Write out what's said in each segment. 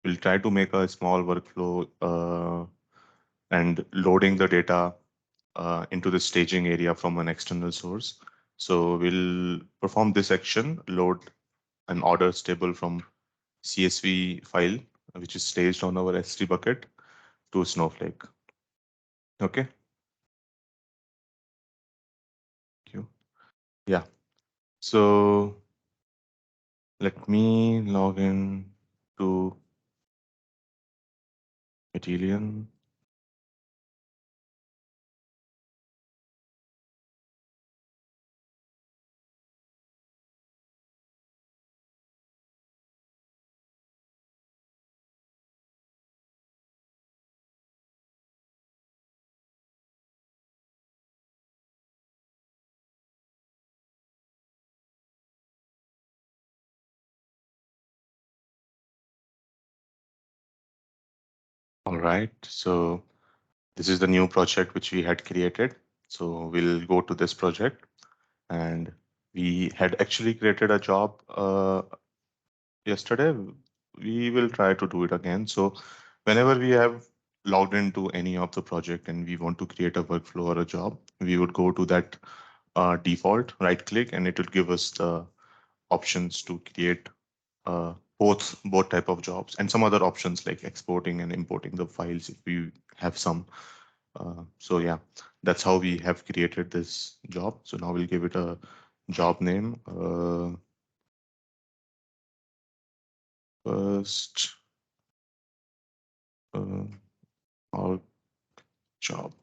we'll try to make a small workflow and loading the data into the staging area from an external source. So we'll perform this action, load an orders table from CSV file, which is staged on our S3 bucket to Snowflake. Okay. Thank you. Yeah. So let me log in to Matillion. All right. So this is the new project which we had created. So we'll go to this project, and we had actually created a job yesterday. We will try to do it again. So whenever we have logged into any of the project and we want to create a workflow or a job, we would go to that default, right click, and it will give us the options to create both type of jobs and some other options like exporting and importing the files if we have some. So yeah, that's how we have created this job. So now we'll give it a job name. First or job.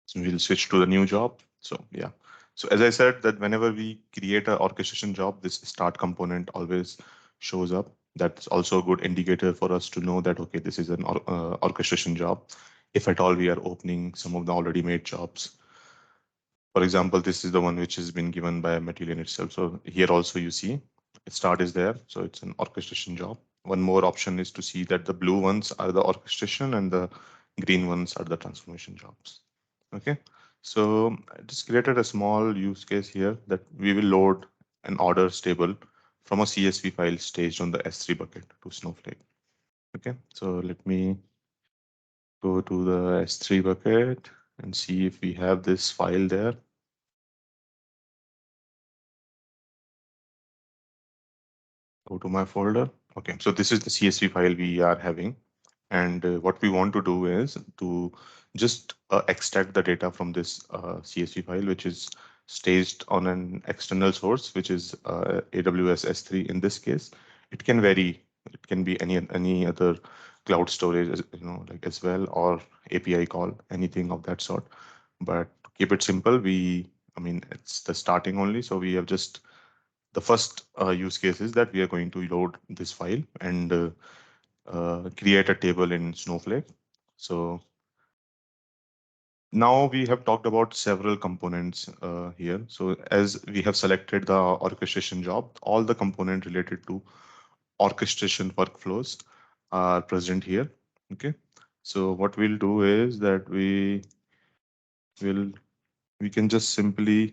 So we'll switch to the new job. So yeah. So as I said that whenever we create an orchestration job, this start component always shows up. That's also a good indicator for us to know that, okay, this is an orchestration job. If at all we are opening some of the already made jobs. For example, this is the one which has been given by Matillion itself. So here also you see start is there. So it's an orchestration job. One more option is to see that the blue ones are the orchestration and the green ones are the transformation jobs. Okay, so I just created a small use case here that we will load an orders table from a CSV file staged on the S3 bucket to Snowflake. Okay, so let me go to the S3 bucket and see if we have this file there. Go to my folder. Okay, so this is the CSV file we are having. And what we want to do is to just extract the data from this CSV file, which is staged on an external source, which is AWS S3 in this case. It can vary. It can be any other cloud storage, like as well, or API call, anything of that sort. But to keep it simple, I mean, it's the starting only. So we have just the first use case is that we are going to load this file and create a table in Snowflake. So now we have talked about several components here. So as we have selected the orchestration job, all the component related to orchestration workflows are present here. Okay. So what we'll do is that we can just simply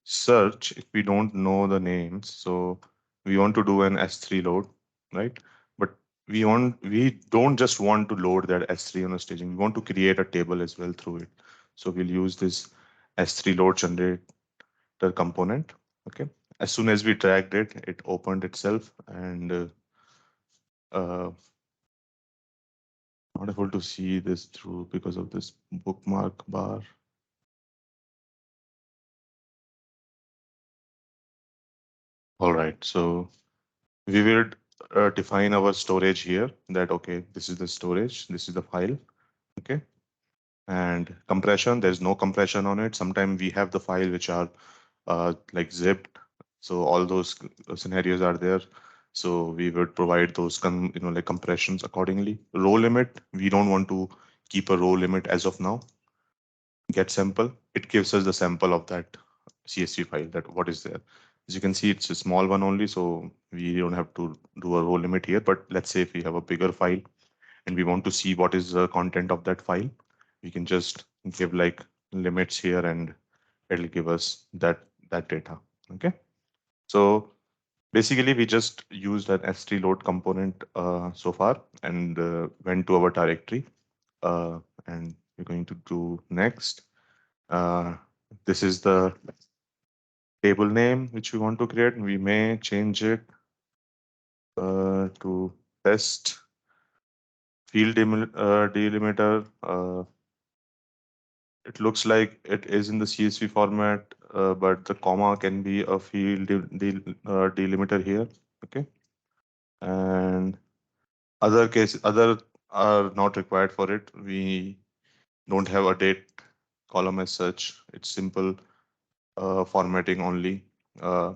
search if we don't know the names. So we want to do an S3 load, right? But we don't just want to load that S3 on a staging. We want to create a table as well through it. So we'll use this S3 load generator component. Okay. As soon as we dragged it, it opened itself and uh, not able to see this through because of this bookmark bar. All right. So we will define our storage here that, okay, this is the storage, this is the file. Okay. And compression, there's no compression on it. Sometimes we have the file which are like zipped. So all those scenarios are there. So we would provide those like compressions accordingly. Row limit, we don't want to keep a row limit as of now. Get sample, it gives us the sample of that CSV file, that what is there. As you can see, it's a small one only, so we don't have to do a row limit here. But let's say if we have a bigger file and we want to see what is the content of that file, we can just give like limits here and it'll give us that data. Okay. So Basically, we just used an S3 load component so far and went to our directory. And we're going to do next. Uh, this is the table name which we want to create. We may change it to test delimiter. It looks like it is in the CSV format, but the comma can be a delimiter here. Okay, and other are not required for it. We don't have a date column as such. It's simple formatting only. Uh,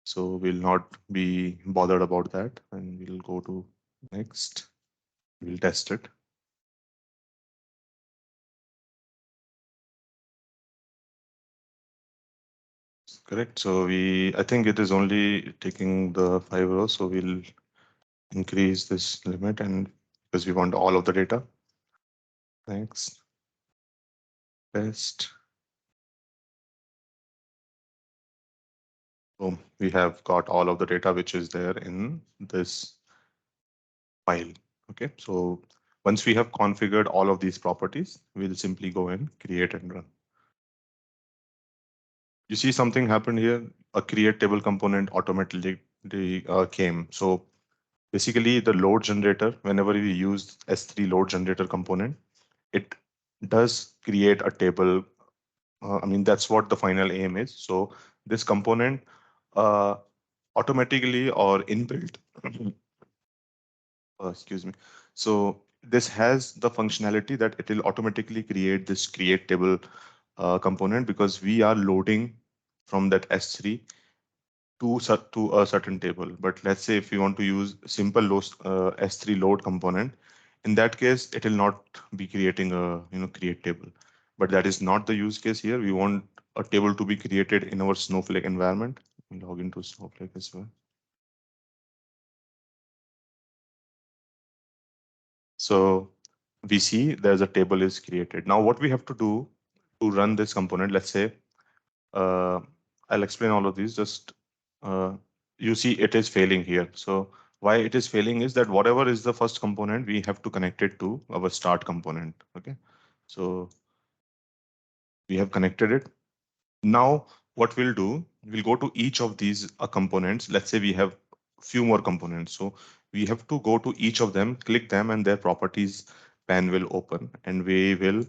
so we'll not be bothered about that, and we'll go to next. We'll test it. Correct. So I think it is only taking the 5 rows. So we'll increase this limit and because we want all of the data. Next, test. Boom. We have got all of the data which is there in this file. Okay. So once we have configured all of these properties, we'll simply go and create and run. You see something happened here. A create table component automatically came. So basically the load generator, whenever we use S3 load generator component, it does create a table. I mean, that's what the final aim is. So this component uh, automatically or inbuilt, excuse me. So this has the functionality that it will automatically create this create table component because we are loading from that S3 to a certain table. But let's say if you want to use simple S3 load component, in that case, it will not be creating a create table. But that is not the use case here. We want a table to be created in our Snowflake environment. Log into Snowflake as well. So we see there's a table is created. Now what we have to do to run this component, let's say, uh, I'll explain all of these. Just uh, you see it is failing here. So why it is failing is that whatever is the first component, we have to connect it to our start component. Okay. So we have connected it. Now, what we'll do, we'll go to each of these components. Let's say we have few more components. So we have to go to each of them, click them, and their properties pane will open, and we will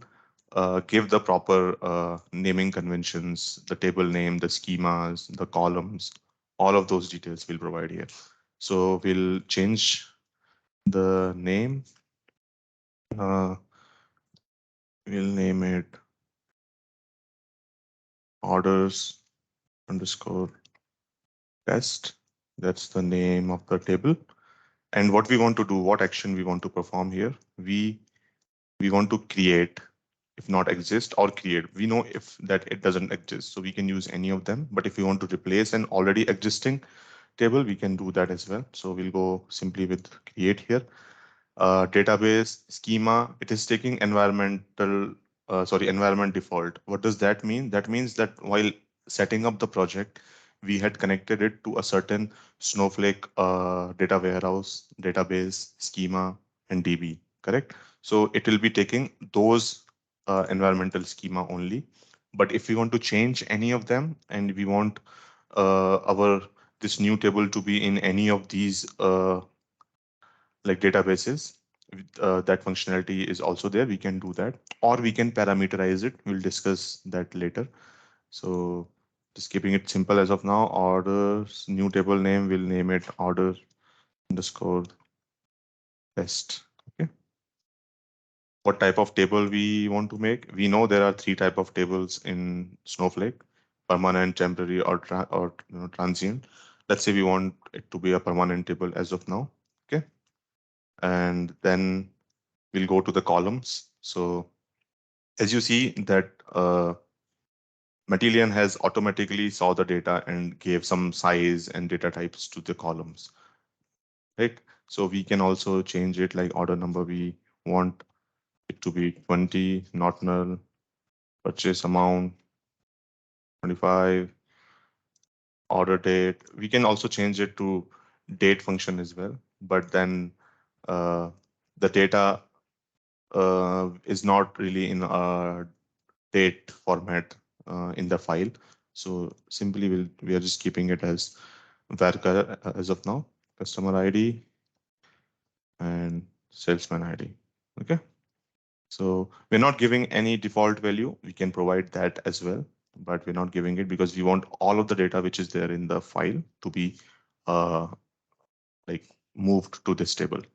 give the proper naming conventions, the table name, the schemas, the columns, all of those details we'll provide here. So we'll change the name. Uh, we'll name it orders underscore test. That's the name of the table. And what we want to do, what action we want to perform here, we want to create, if not exist, or create. We know if that it doesn't exist, so we can use any of them. But if we want to replace an already existing table, we can do that as well. So we'll go simply with create here. Database schema, it is taking environment default. What does that mean? That means that while setting up the project, we had connected it to a certain Snowflake data warehouse, database, schema, and DB, correct? So it will be taking those environmental schema only. But if we want to change any of them and we want our this new table to be in any of these like databases, that functionality is also there. We can do that, or we can parameterize it. We'll discuss that later. So just keeping it simple as of now, orders, new table name, we'll name it order underscore test. Okay. What type of table we want to make? We know there are three type of tables in Snowflake: permanent, temporary, or transient. Let's say we want it to be a permanent table as of now. Okay. And then we'll go to the columns. So as you see that Matillion has automatically saw the data and gave some size and data types to the columns, right? So we can also change it like order number. We want it to be 20, not null, purchase amount 25, order date. We can also change it to date function as well, but then uh, the data is not really in a date format in the file. So simply we are just keeping it as varchar as of now, customer ID and salesman ID. Okay. So we're not giving any default value. We can provide that as well, but we're not giving it because we want all of the data which is there in the file to be uh, like moved to this table. Okay.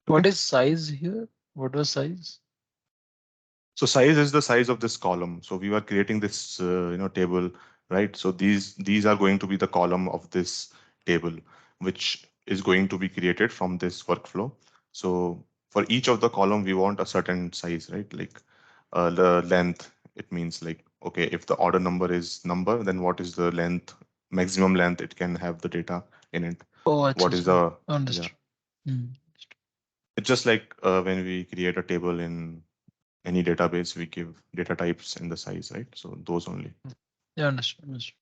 What is size here? What was size? So size is the size of this column. So we were creating this, table, right? So these are going to be the column of this table, which is going to be created from this workflow. So for each of the column, we want a certain size, right? Like the length. It means like, okay, if the order number is number, then what is the length, maximum length it can have the data in it? Oh, What is अच्छा. the, yeah? Understood. Hmm. It's just like when we create a table in any database, we give data types and the size, right? So those only. Yeah, understood. Understood.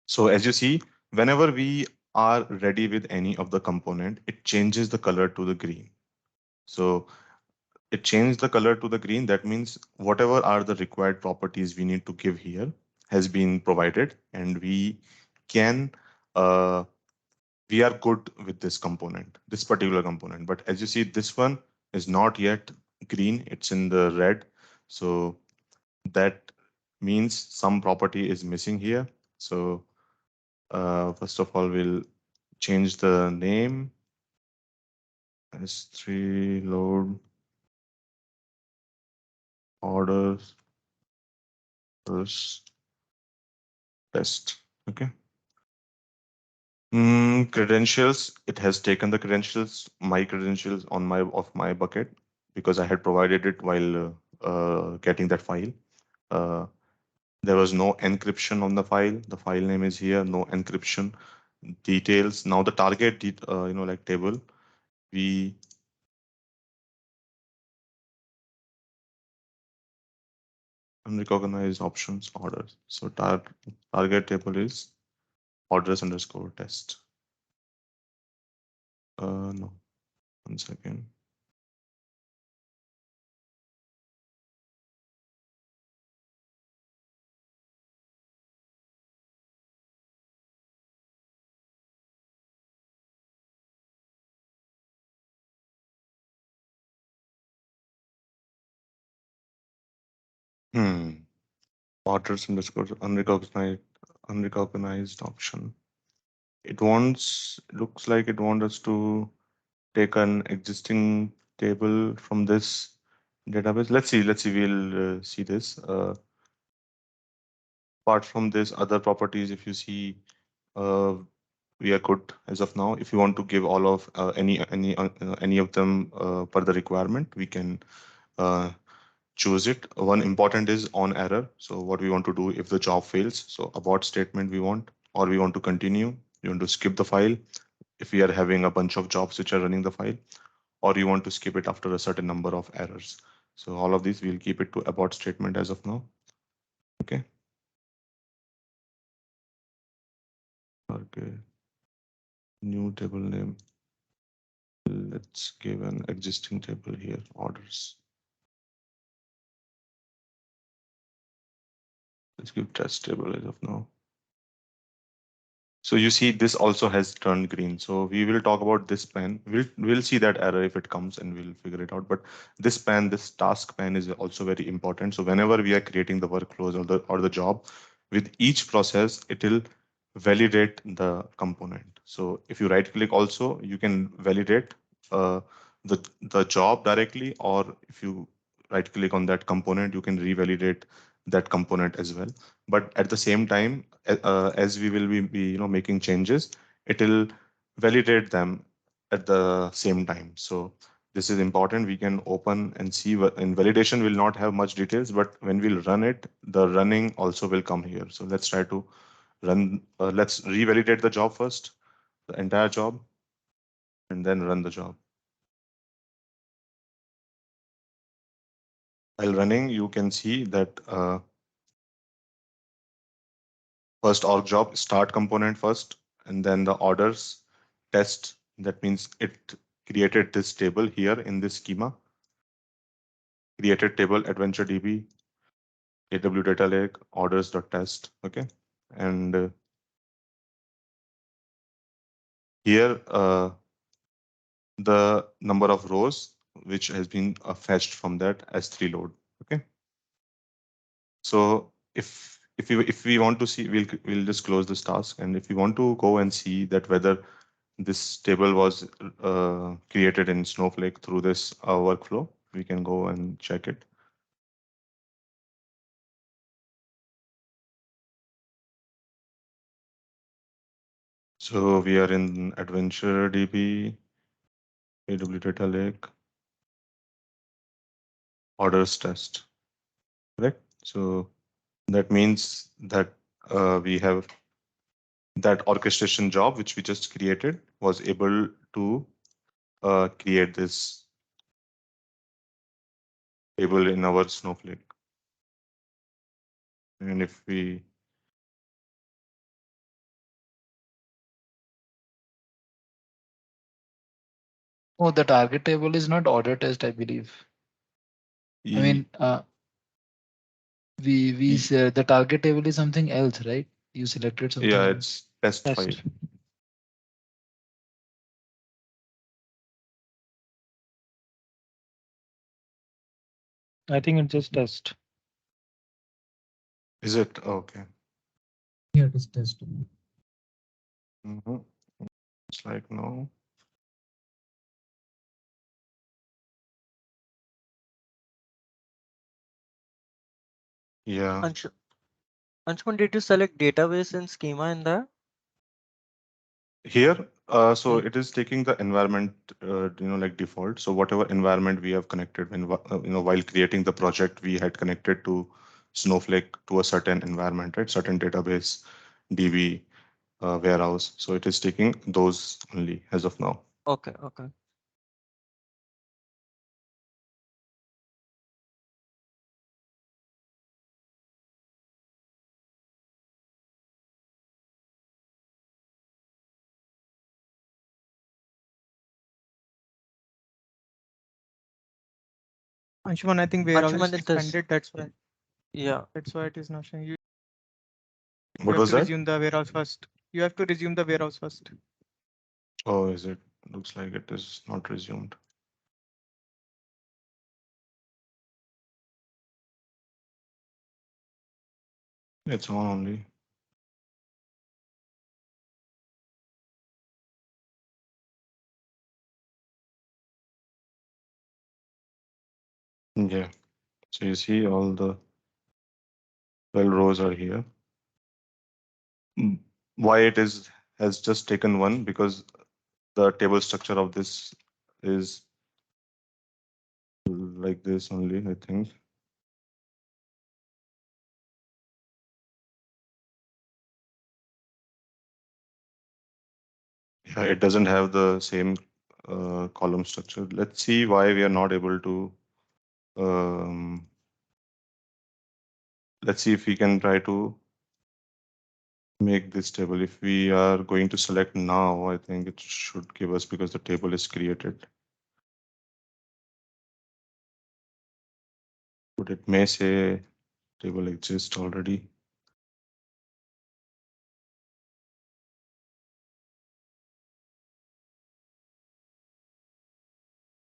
So as you see, whenever we are ready with any of the component, it changes the color to the green. So it changed the color to the green. That means whatever are the required properties we need to give here has been provided, and can uh, we are good with this component, this particular component. But as you see, this one is not yet green, it's in the red. So that means some property is missing here. So first of all, we'll change the name S3 load orders first test. Okay. Credentials. It has taken the credentials, my credentials on my bucket because I had provided it while getting that file. Uh, there was no encryption on the file. The file name is here. No encryption details. Now the target, like table. We unrecognized options orders. So target table is orders underscore test. No, 1 second. Hmm. Orders underscore unrecognized option. Looks like it wants us to take an existing table from this database. Let's see, we'll see this. Apart from this, other properties, if you see, uh, we are good as of now. If you want to give all of any of them per the requirement, we can uh, choose it. One important is on error. So what we want to do if the job fails. So abort statement we want, or we want to continue. You want to skip the file if we are having a bunch of jobs which are running the file, or you want to skip it after a certain number of errors. So all of these we'll keep it to abort statement as of now. Okay. Okay. New table name. Let's give an existing table here. Orders. Let's give test table as of now. So you see this also has turned green. So we will talk about this pan. We'll see that error if it comes and we'll figure it out. But this pan, this task pan is also very important. So whenever we are creating the workflows or the job, with each process, it will validate the component. So if you right click also, you can validate uh, the job directly, or if you right click on that component, you can revalidate that component as well. But at the same time, as we will be making changes, it will validate them at the same time. So this is important. We can open and see in validation will not have much details, but when we'll run it, the running also will come here. So let's try to run. Let's revalidate the job first, the entire job, and then run the job. While running, you can see that first org job start component first, and then the orders test. That means it created this table here in this schema, created table adventure DB, AW data lake, orders.test. Okay. And here, the number of rows which has been fetched from that S3 load. Okay. So if we want to see, we'll just close this task, and if we want to go and see that whether this table was created in Snowflake through this workflow, we can go and check it. So we are in Adventure DB, AW Data Lake, orders test, correct? So that means that we have that orchestration job which we just created was able to create this table in our Snowflake. And if we Oh, the target table is not order test, I believe. I e- mean, we e- said the target table is something else, right? You selected something yeah, else. it's test file. Test. I think it's just test. Is it? Okay. Yeah, it is test. It's like no. Yeah. Anshuman, did you select database and schema in there? Here, so Yeah. it is taking the environment, like default. So whatever environment we have connected when, while creating the project, we had connected to Snowflake to a certain environment, right? Certain database, DB, warehouse. So it is taking those only as of now. Okay, okay. Anshuman, I think warehouse Anshuman, is it is. suspended. That's why. Yeah. That's why it is not showing. You What have was to that? resume the warehouse first. You have to resume the warehouse first. Oh, is it? Looks like it is not resumed. It's on only. Yeah. So you see all the 12 rows are here. Why it is has just taken one, because the table structure of this is like this only, I think. Yeah, it doesn't have the same column structure. Let's see why we are not able to. Um, let's see if we can try to make this table. If we are going to select now, I think it should give us, because the table is created. But it may say table exists already.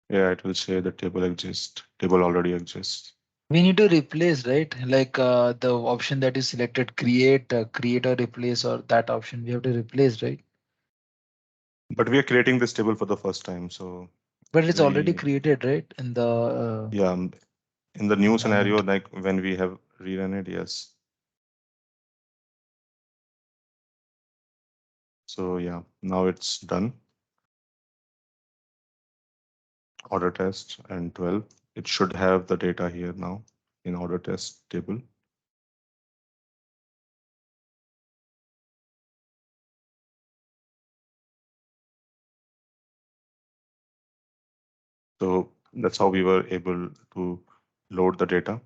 Yeah, it will say the table exists. Table already exists. We need to replace, right? Like the option that is selected, create or replace, or that option we have to replace, right? But we are creating this table for the first time, so But it's already we, created, right? In the yeah, in the new scenario, environment. like when we have rerun it, yes. So yeah, now it's done. Order test and 12. It should have the data here now in order test table. So that's how we were able to load the data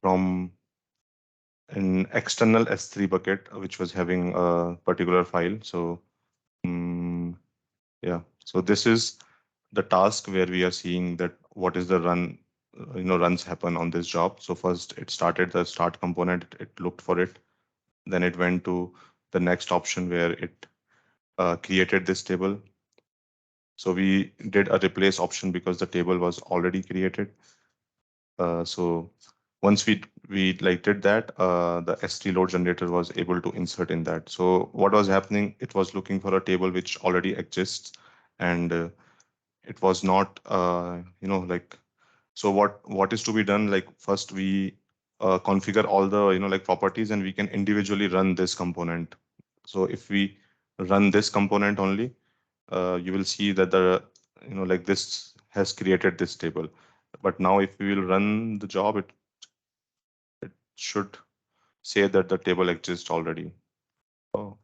from an external S3 bucket which was having a particular file. So yeah, so this is the task where we are seeing that what is the run, runs happen on this job. So first it started the start component, it looked for it, then it went to the next option where it created this table. So we did a replace option because the table was already created. So once we like did that, the S3 load generator was able to insert in that. So what was happening? It was looking for a table which already exists, and it was not, like. So what is to be done? Like first we configure all the like properties, and we can individually run this component. So if we run this component only, you will see that the like this has created this table. But now if we will run the job, it should say that the table exists already. Oh.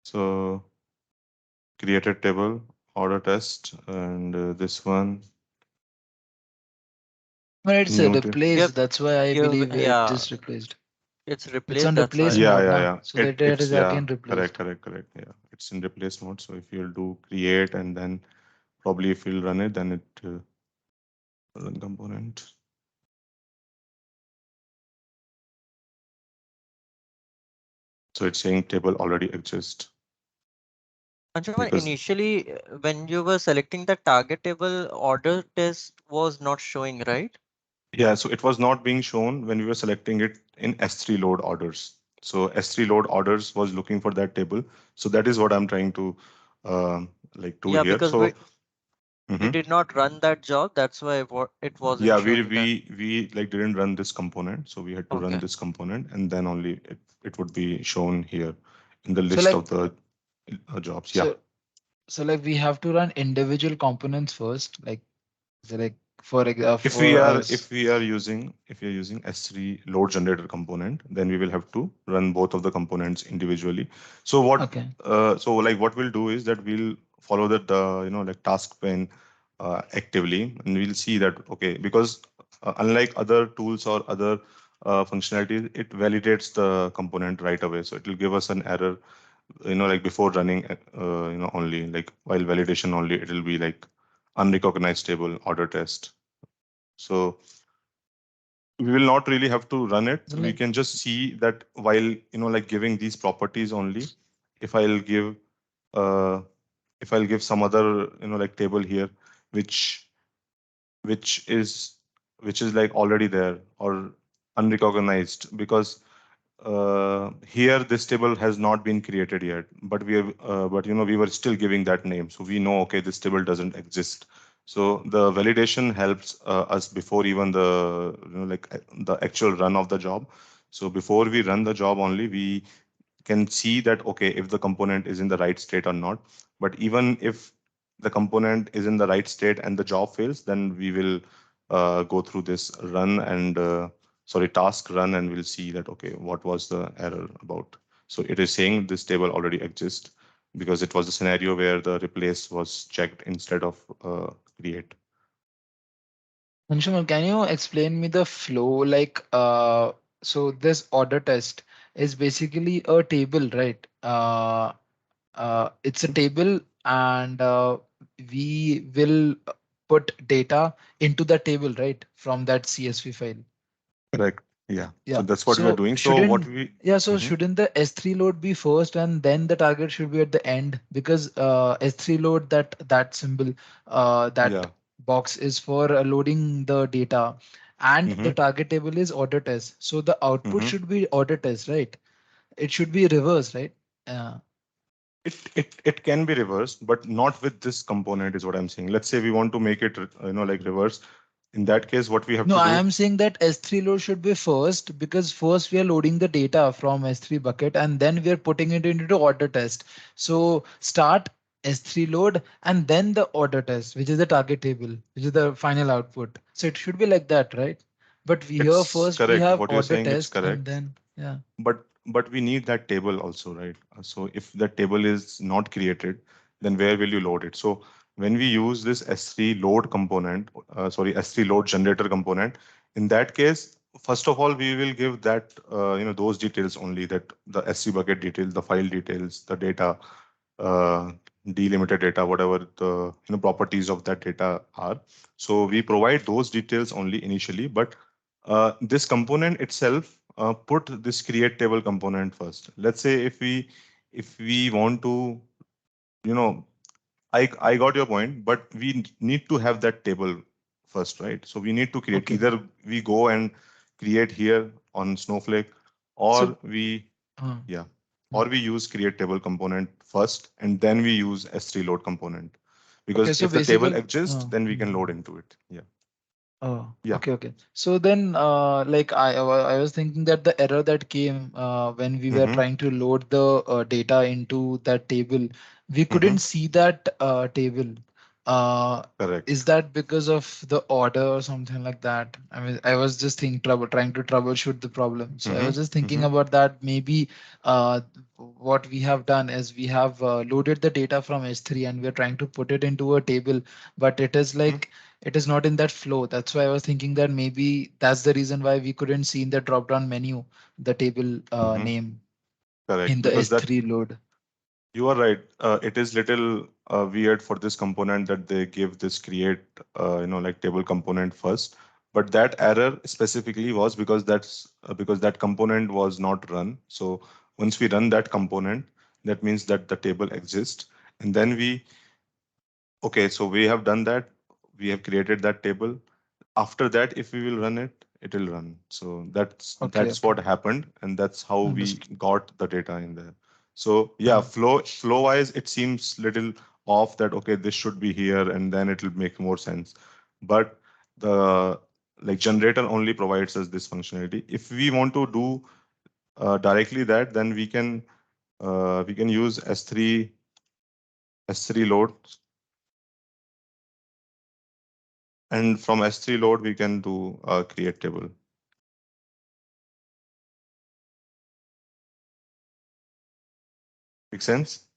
So created table, order test, and this one, But it's new Yep. replaced. That's why I believe it Yeah, just replaced. it's It's replaced. on That's why. replace Yeah, mode yeah, now. yeah. So that it It's is yeah, again correct, replaced. correct, correct. Yeah, it's in replace mode. So if you'll do create and then probably if you'll run it, then it run component. So it's saying table already exists Anshuman, because initially, when you were selecting the target table, order test was not showing, right? yeah, so it was not being shown when we were selecting it in S3 load orders. So S3 load orders was looking for that table. So that is what I'm trying to like do Yeah, here. because So we mhm. did not run that job. That's why it wasn't Yeah, we showing that. we we like didn't run this component, so we had to run Okay. this component, and then only it would be shown here in the So list like of the jobs. Yeah. so so like we have to run individual components first. Like so like If we for are us. if we are using S3 load generator component, then we will have to run both of the components individually. So Okay. like what we'll do is that we'll follow that like task pane actively, and we'll see that okay, because unlike other tools or other functionalities, it validates the component right away. So it will give us an error, like before running, only like while validation only, it will be like unrecognized table order test. So we will not really have to run it. So We like can just see that while like giving these properties only, if I'll give uh if I'll give some other like table here, which which is which is like already there or unrecognized, because here this table has not been created yet, but we have but we were still giving that name, so we know okay, this table doesn't exist. So the validation helps us before even the like the actual run of the job. So before we run the job only, we can see that okay, if the component is in the right state or not. But even if the component is in the right state and the job fails, then we will go through this run and sorry, task run, and we'll see that okay, what was the error about. So it is saying this table already exists because it was a scenario where the replace was checked instead of create. Anshuman, can you explain me the flow? Like so this order test is basically a table, right? It's a table and we will put data into the table, right? From that CSV file. Correct. Yeah. So Yeah. that's what we are So doing. So what shouldn't we yeah, so Mhm. shouldn't the S3 load be first and then the target should be at the end? Because S3 load that symbol that Yeah. box is for loading the data and the hmm target table is order test. So the output hmm should be order test, right? It should be reverse, right? Yeah. it can be reversed, but not with this component is what I'm saying. Let's say we want to make it like reverse. In that case, what we have No, to I do. am saying that S3 load should be first because first we are loading the data from S3 bucket and then we are putting it into the order test. So start S3 load and then the order test, which is the target table, which is the final output. So it should be like that, right? But we here It's first we correct. have What you're order saying, it's test and correct. then yeah. But we need that table also, right? So if that table is not created, then where will you load it? So when we use this S3 load component, sorry, S3 load generator component, in that case, first of all, we will give that, those details only, that the S3 bucket details, the file details, the data, uh, delimited data, whatever the properties of that data are. So we provide those details only initially, but this component itself put this create table component first. Let's say if we want to, you know, I got your point, but we need to have that table first, right? So we need to create, Okay. either we go and create here on Snowflake, or So, we, uh, yeah, mm. or we use create table component first, and then we use S3 load component. Okay. Because So if the table basically, exists, then we can mhm. load into it. Yeah. Oh, Yeah. okay, okay. So then, like I was thinking that the error that came when we were Mm-hmm. trying to load the data into that table, we Mm-hmm. couldn't see that table. Uh, Correct. is that because of the order or something like that? I mean, I was just trying to troubleshoot the problem. So I Mm-hmm. was just thinking Mm-hmm. about that. Maybe what we have done is we have loaded the data from S3 and we're trying to put it into a table, but it is Mm-hmm. like it is not in that flow. That's why I was thinking that maybe that's the reason why we couldn't see in the drop down menu the table Mm-hmm. name Correct. in the Because that, S3 load. you are right. It is little weird for this component that they give this create, like table component first. But that error specifically was because that component was not run. So once we run that component, that means that the table exists. And then okay, so we have done that. We have created that table. After that, if we will run it, it will run. So Okay, that's okay. what happened, and that's how we Understood. got the data in there. So yeah, Uh, flow wise, it seems little off, that okay, this should be here, and then it will make more sense. But the like generator only provides us this functionality. If we want to do directly that, then we can use S3 load, and from S3 load we can do create table. Make sense?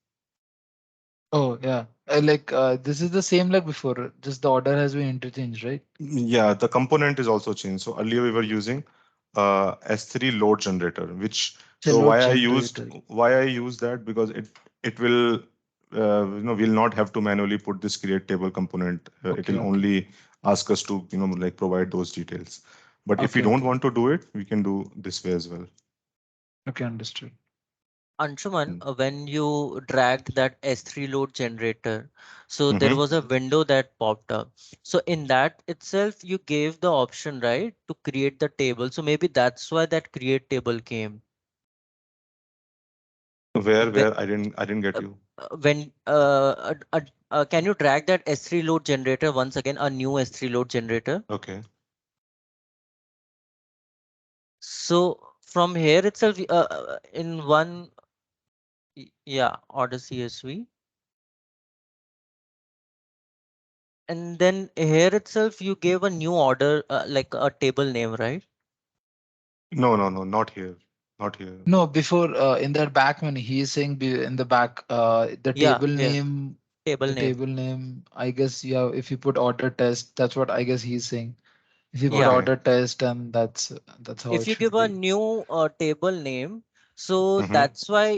oh yeah. This is the same like before, just the order has been interchanged, right? Yeah, the component is also changed. So earlier we were using S3 load generator, which, The so load generator. why I use that, because it will will not have to manually put this create table component. It Okay, will okay. only ask us to like provide those details. But if we Okay, don't okay. want to do it, we can do this way as well. Okay, understood. Anshuman, Mm. when you dragged that S3 load generator, so there Mm-hmm. was a window that popped up. So in that itself, you gave the option, right, to create the table. So maybe that's why that create table came. Whe- Where I didn't get uh, you. When can you drag that S3 load generator once again, a new S3 load generator? Okay. So from here itself, in one, yeah, order CSV. And then here itself, you gave a new order, like a table name, right? No, no, no, not here. Not here. No, before in that back menu, he is saying in the back Yeah, here, table the name. table name. I guess you have, if you put order test, that's what I guess he's saying. If you put Yeah. Okay. order test, and that's how If it you give should a be. new table name, so Mm-hmm. that's why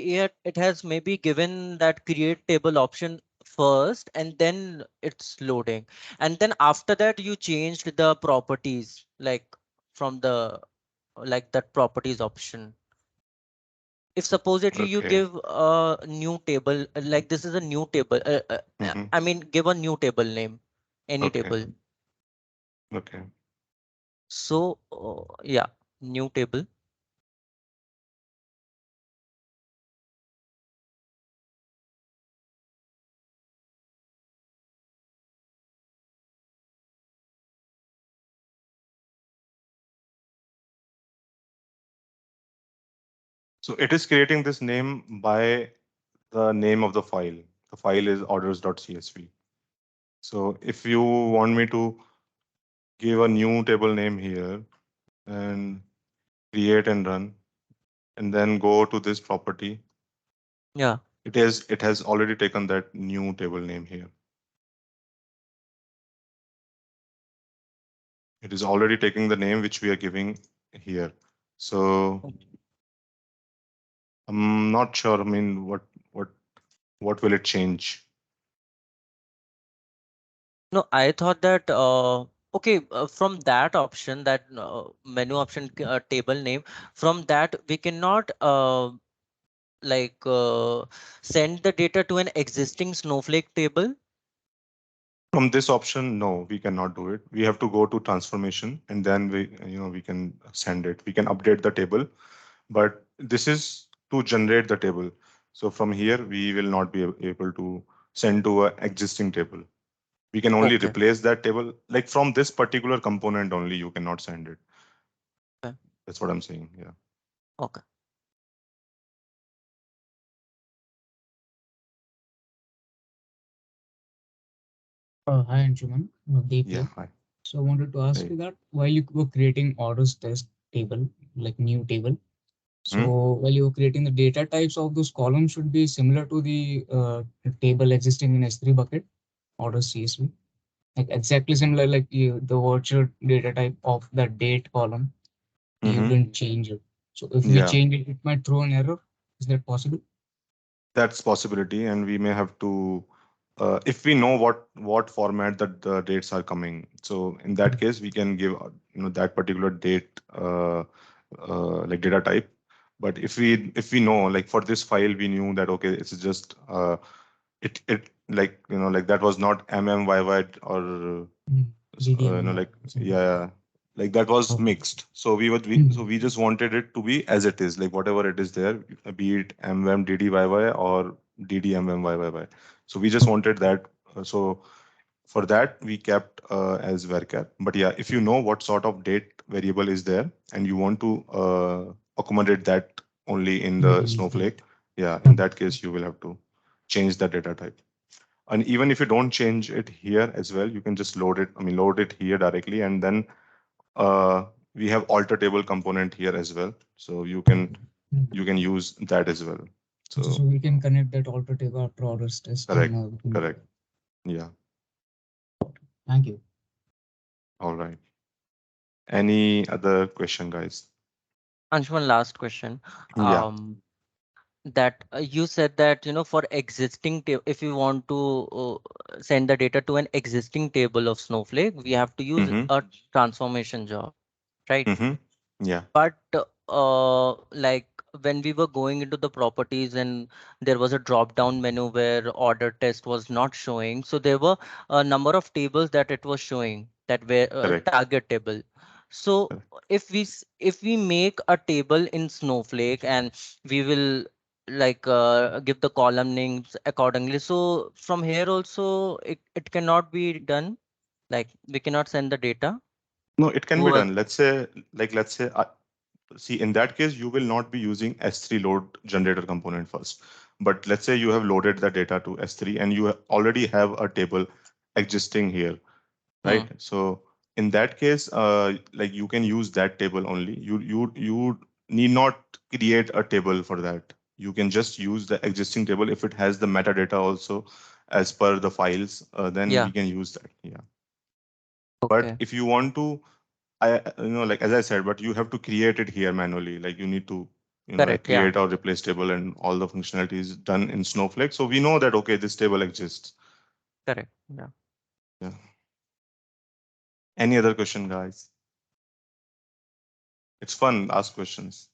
it has maybe given that create table option first, and then it's loading. And then after that, you changed the properties, like from the like that properties option. If supposedly you Okay. give a new table, like this is a new table, Mm-hmm. I mean, give a new table name, any Okay. table. Okay. So, yeah, new table. So it is creating this name by the name of the file. The file is orders.csv. So if you want me to give a new table name here and create and run, and then go to this property, Yeah. it has already taken that new table name here. It is already taking the name which we are giving here. So I'm not sure. I mean, what will it change? No, I thought that okay, from that option, that menu option, table name, from that we cannot like send the data to an existing Snowflake table. From this option, no, we cannot do it. We have to go to transformation and then we can send it. We can update the table, but this is to generate the table. So from here, we will not be able to send to a existing table. We can only Okay. replace that table. Like from this particular component only, you cannot send it. Okay. That's what I'm saying. Yeah. Okay. Hi, Anshuman. Deep Yeah. here. Hi. So I wanted to ask Hey. you that while you were creating orders test table, like new table, so Hmm? while you were creating the data types of those columns should be similar to the table existing in S3 bucket, orders CSV, like exactly similar, like the virtual data type of the date column. You Mm-hmm. didn't change it. So if we Yeah. change it, it might throw an error. Is that possible? That's possibility, and we may have to, if we know what format that the dates are coming. So in that case, we can give that particular date like data type. But if we know, like for this file, we knew that okay, it's just it like like that was not MMYY or Mm. DDMMY like or something like yeah, that. like that was Okay. mixed. So so we just wanted it to be as it is, like whatever it is there, be it MM DDYY or DDMMYYY. So we just Okay. wanted that. So for that we kept as varchar. But yeah, if you know what sort of date variable is there and you want to accommodate that only in the Use that. Snowflake, yeah, in Okay. that case you will have to change the data type. And even if you don't change it here as well, you can just load it here directly, and then uh, we have alter table component here as well. So Okay. Mm. you can use that as well. So So we can connect that alter table after orders test and correct, we can do correct. that. Yeah. Thank you. All right. Any other question, guys? Anshuman, last question. Yeah. That you said that for existing table, if you want to send the data to an existing table of Snowflake, we have to use Mm-hmm. a transformation job, right? Mm-hmm. Yeah. But like when we were going into the properties and there was a drop down menu where order test was not showing, so there were a number of tables that it was showing that were Correct. target table. So Correct. if we make a table in Snowflake and we will like give the column names accordingly, so from here also it cannot be done, like we cannot send the data No, it can be to a. done. Let's say, see, in that case, you will not be using S3 load generator component first. But let's say you have loaded the data to S3 and you already have a table existing here, Hmm, right? So in that case, like you can use that table only. You need not create a table for that. You can just use the existing table if it has the metadata also as per the files. Then we yeah. can use that. Yeah. But Okay. if you want to, like as I said, but you have to create it here manually. Like you need to, like Correct. Yeah. create or replace table and all the functionalities done in Snowflake. So we know that okay, this table exists. Correct. Yeah. Yeah. Any other question, guys? It's fun. Ask questions.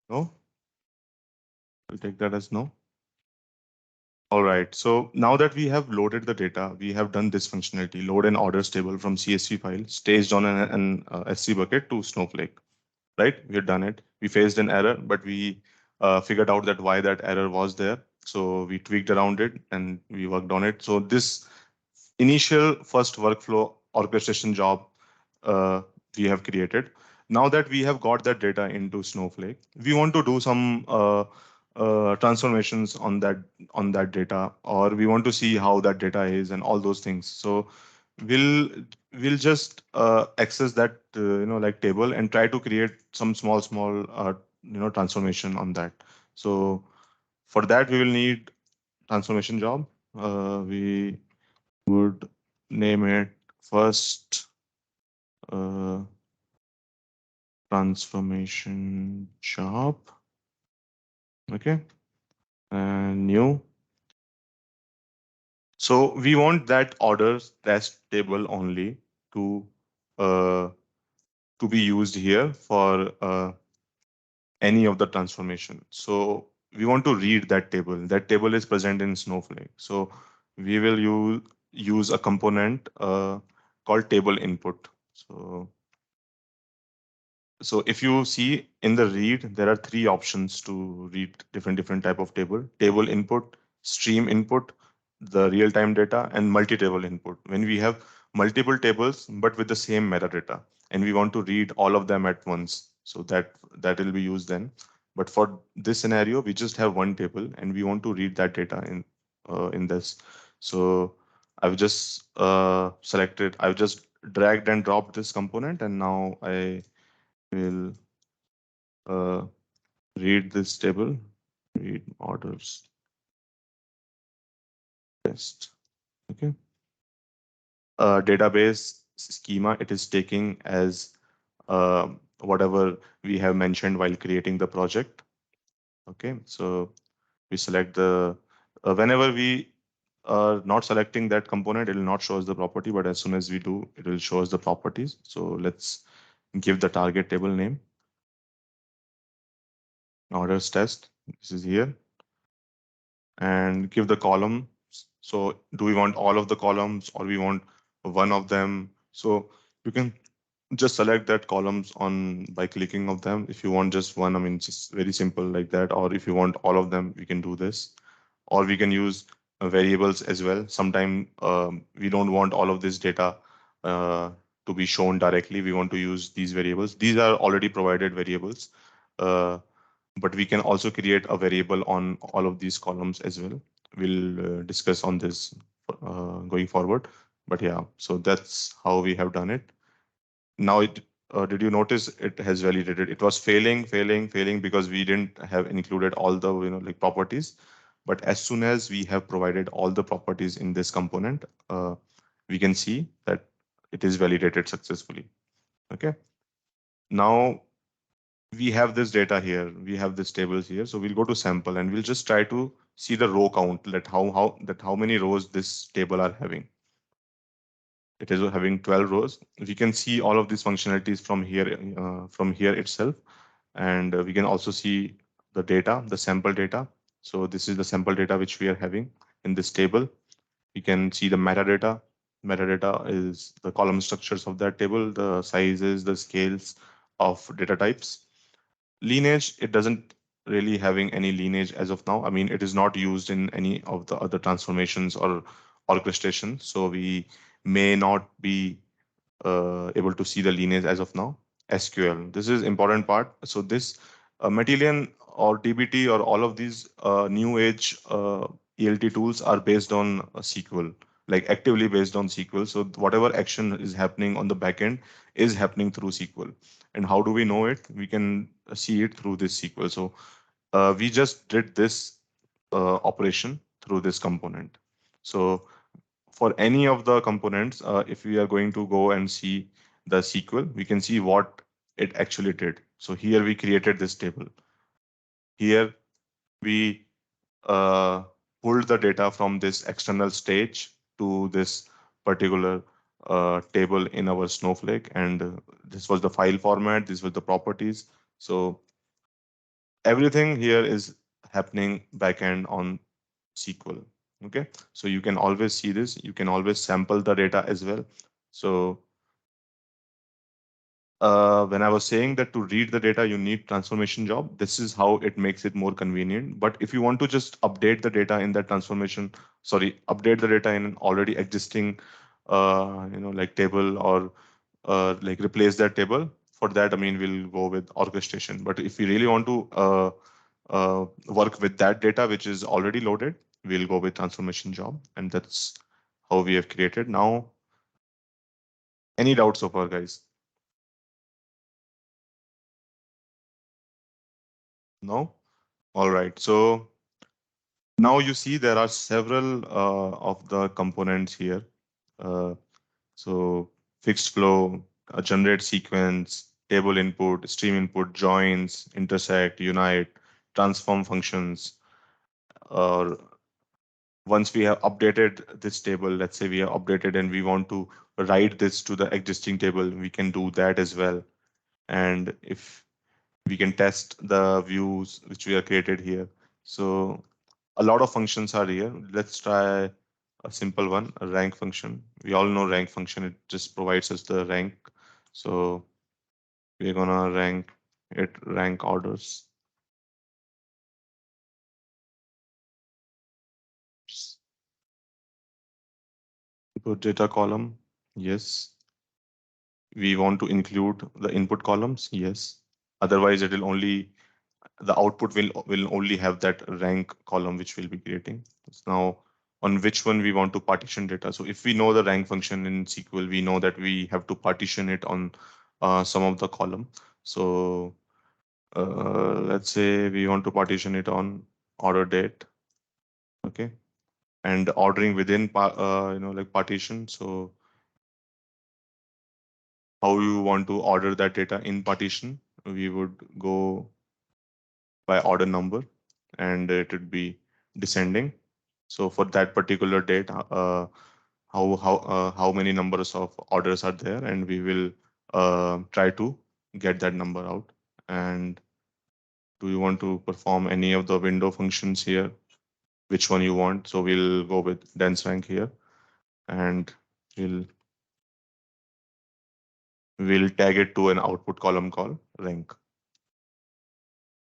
No? We'll take that as no. All right. So now that we have loaded the data, we have done this functionality, load an orders table from CSV file staged on an SC bucket to Snowflake, right? We have done it. We faced an error, but we figured out that why that error was there. So we tweaked around it and we worked on it. So this initial first workflow orchestration job uh, we have created. Now that we have got that data into Snowflake, we want to do some transformations on that data, or we want to see how that data is and all those things. So we'll we'll just access that like table and try to create some small transformation on that. So for that we will need transformation job. we would name it first uh, transformation job. Okay, and new. So we want that orders test table only to uh, to be used here for any of the transformation. So we want to read that table. That table is present in Snowflake. So we will use a component called table input. So if you see in the read, there are three options to read different type of table: table input, stream input, the real time data, and multi-table input. When we have multiple tables but with the same metadata, and we want to read all of them at once, so that will be used then. But for this scenario, we just have one table and we want to read that data in this. So I've just selected, I've just dragged and dropped this component, and now I will uh, read this table, read orders test. Okay. Database schema, it is taking as whatever we have mentioned while creating the project. Okay. So we select the, whenever we are not selecting that component, it will not show us the property, but as soon as we do, it will show us the properties. So let's give the target table name, orders test. This is here, and give the column. So do we want all of the columns or we want one of them? So you can just select that columns on by clicking of them. If you want just one, I mean, just very simple like that. Or if you want all of them, we can do this. Or we can use variables as well. Sometimes we don't want all of this data uh, to be shown directly. We want to use these variables. These are already provided variables. Uh, but we can also create a variable on all of these columns as well. We'll discuss on this going forward. But yeah, so that's how we have done it. Now, did you notice it has validated? It was failing because we didn't have included all the like properties. But as soon as we have provided all the properties in this component, we can see that it is validated successfully. Okay. Now we have this data here, we have this tables here. So we'll go to sample and we'll just try to see the row count, that how many rows this table are having. It is having 12 rows. We can see all of these functionalities from here itself, and we can also see the data, the sample data. So this is the sample data which we are having in this table. We can see the metadata. Metadata is the column structures of that table, the sizes, the scales of data types. Lineage, it doesn't really having any lineage as of now. I mean, it is not used in any of the other transformations or orchestration, so we may not be able to see the lineage as of now. SQL, this is important part. So this Matillion or DBT or all of these new age ELT tools are based on SQL, like actively based on SQL. So whatever action is happening on the backend is happening through SQL. And how do we know it? We can see it through this SQL. So we just did this operation through this component. So for any of the components, if we are going to go and see the SQL, we can see what it actually did. So here we created this table. Here we uh, pulled the data from this external stage to this particular table in our Snowflake, and this was the file format, this was the properties. So everything here is happening backend on SQL. Okay, so you can always see this. You can always sample the data as well. So when I was saying that to read the data, you need transformation job. This is how it makes it more convenient. But if you want to just update the data in that transformation, sorry, update the data in an already existing, like table or like replace that table. For that, I mean, we'll go with orchestration. But if we really want to work with that data which is already loaded, we'll go with transformation job, and that's how we have created. Now, any doubts so far, guys? No? All right. So Now you see there are several of the components here. Uh, so fixed flow, generate sequence, table input, stream input, joins, intersect, unite, transform functions. Or once we have updated this table, let's say we have updated and we want to write this to the existing table, we can do that as well. And if we can test the views which we have created here. So a lot of functions are here. Let's try a simple one, a rank function. We all know rank function. It just provides us the rank. So we're gonna rank orders. Input data column. Yes. We want to include the input columns. Yes. Otherwise, it will only the output will only have that rank column which we'll be creating. Now, on which one we want to partition data. So if we know the rank function in SQL, we know that we have to partition it on some of the column. So let's say we want to partition it on order date. Okay, and ordering within like partition. So how you want to order that data in partition? We would go by order number, and it would be descending. So for that particular date, how many numbers of orders are there, and we will try to get that number out. And do you want to perform any of the window functions here? Which one you want? So we'll go with dense rank here, and we'll tag it to an output column called rank.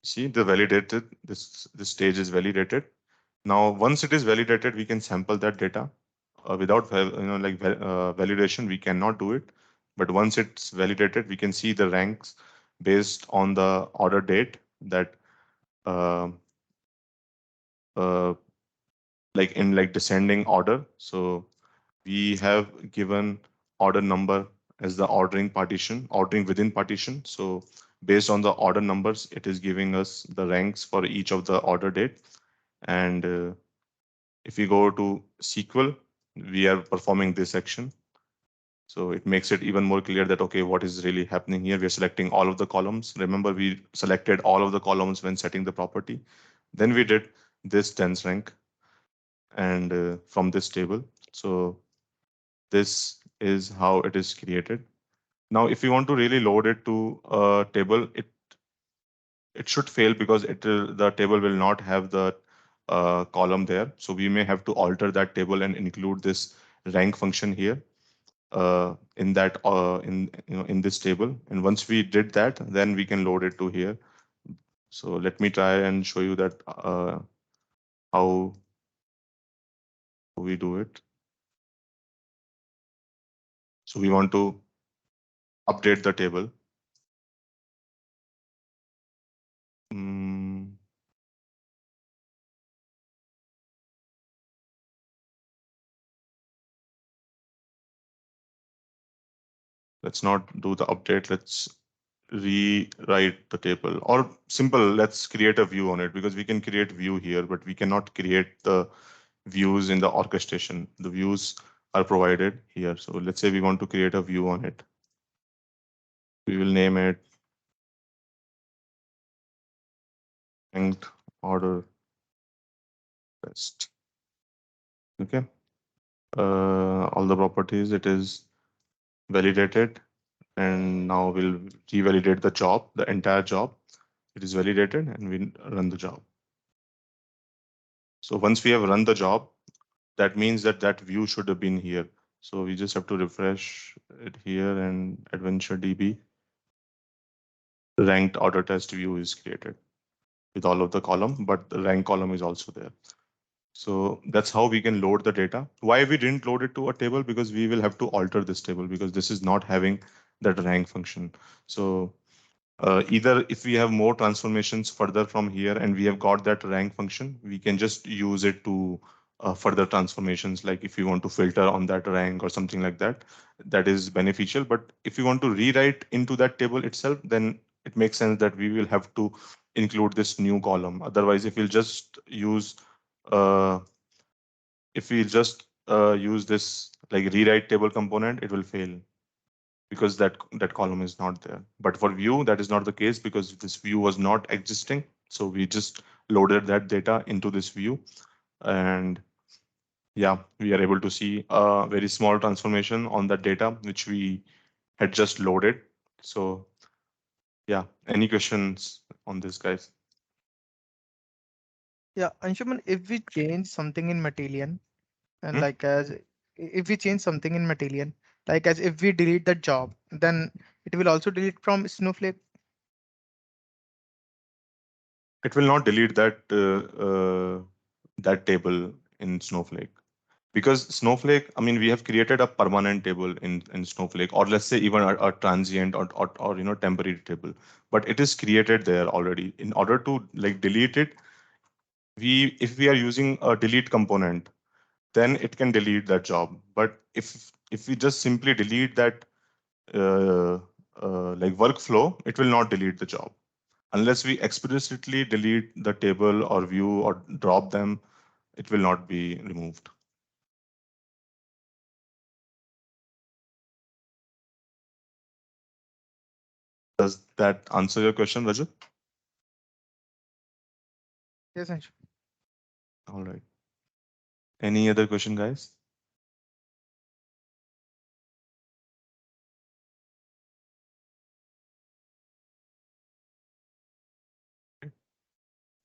See, the validated this stage is validated. Now, once it is validated, we can sample that data. Without validation, we cannot do it. But once it's validated, we can see the ranks based on the order date that uh, uh, like in like descending order. So we have given order number as the ordering within partition. So based on the order numbers, it is giving us the ranks for each of the order date. And if we go to SQL, we are performing this action. So it makes it even more clear that, okay, what is really happening here? We're selecting all of the columns. Remember, we selected all of the columns when setting the property. Then we did this dense rank and from this table. So this is how it is created. Now, if you want to really load it to a table, it should fail because the table will not have the column there. So we may have to alter that table and include this rank function here in that in this table. And once we did that, then we can load it to here. So let me try and show you that how we do it. So we want to update the table. Mm, let's not do the update. Let's rewrite the table, or simple, let's create a view on it, because we can create view here, but we cannot create the views in the orchestration. The views are provided here. So let's say we want to create a view on it. We will name it ranked order test. Okay. All the properties, it is validated, and now we'll revalidate the job, the entire job. It is validated, and we run the job. So once we have run the job, that means that that view should have been here. So we just have to refresh it here, and Adventure DB ranked order test view is created with all of the column, but the rank column is also there. So that's how we can load the data. Why we didn't load it to a table? Because we will have to alter this table, because this is not having that rank function. So either if we have more transformations further from here and we have got that rank function, we can just use it to further transformations. Like if you want to filter on that rank or something like that, that is beneficial. But if you want to rewrite into that table itself, then it makes sense that we will have to include this new column. Otherwise, if we'll just use uh, if we just use this like rewrite table component, it will fail because that column is not there. But for view, that is not the case because this view was not existing. So we just loaded that data into this view, and yeah, we are able to see a very small transformation on that data which we had just loaded. So yeah, any questions on this, guys? Yeah, Anshuman, if we change something in Matillion, and Hmm? like as if we change something in Matillion, like as if we delete that job, then it will also delete from Snowflake. It will not delete that table in Snowflake because Snowflake, I mean, we have created a permanent table in Snowflake, or let's say even a transient or temporary table, but it is created there already. In order to like delete it, if we are using a delete component, then it can delete that job. But if we just simply delete that uh, like workflow, it will not delete the job unless we explicitly delete the table or view or drop them. It will not be removed. Does that answer your question, Rajat? Yes, Anshuman. All right. Any other question, guys?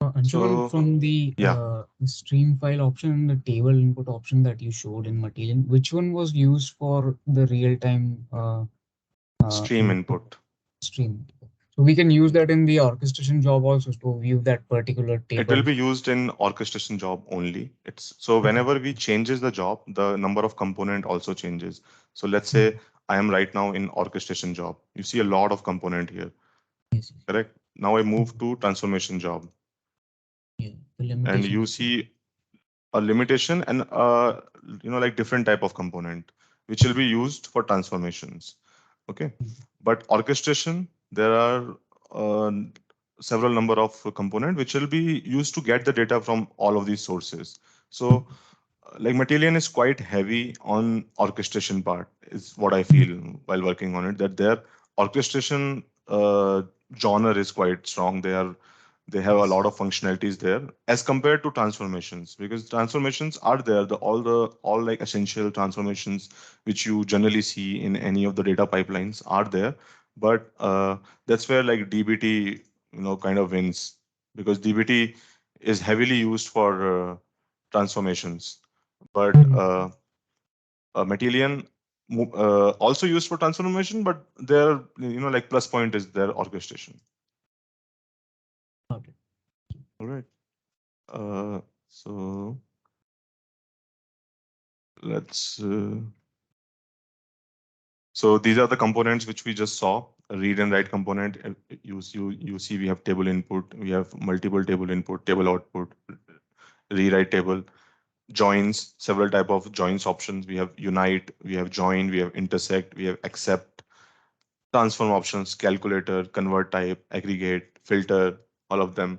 Anshuman, So from the yeah, stream file option and the table input option that you showed in Matillion, which one was used for the real-time stream input input. stream? So we can use that in the orchestration job also to view that particular It will table. be used in orchestration job only. It's so Okay. whenever we changes the job, the number of component also changes. So let's Hmm. say I am right now in orchestration job. You see a lot of component here, Yes. Yes. correct? Now I move Mhm. to transformation job, Yeah. The and you limitations. see a limitation and like different type of component which will be used for transformations. Okay, Mhm. but orchestration, there are uh, several number of component which will be used to get the data from all of these sources. So like Matillion is quite heavy on orchestration part is what I Mhm. feel while working on it, that their orchestration genre is quite strong. They have a Yes. lot of functionalities there as compared to transformations, because transformations are there, all like essential transformations which you generally see in any of the data pipelines are there. But that's where like dbt kind of wins, because dbt is heavily used for transformations. But Mhm. Matillion also used for transformation, but their like plus point is their orchestration. Okay. All right. Uh, so let's. So these are the components which we just saw. A read and write component. You see we have table input, we have multiple table input, table output, rewrite table, joins, several type of joins options. We have unite, we have join, we have intersect, we have accept, transform options, calculator, convert type, aggregate, filter, all of them.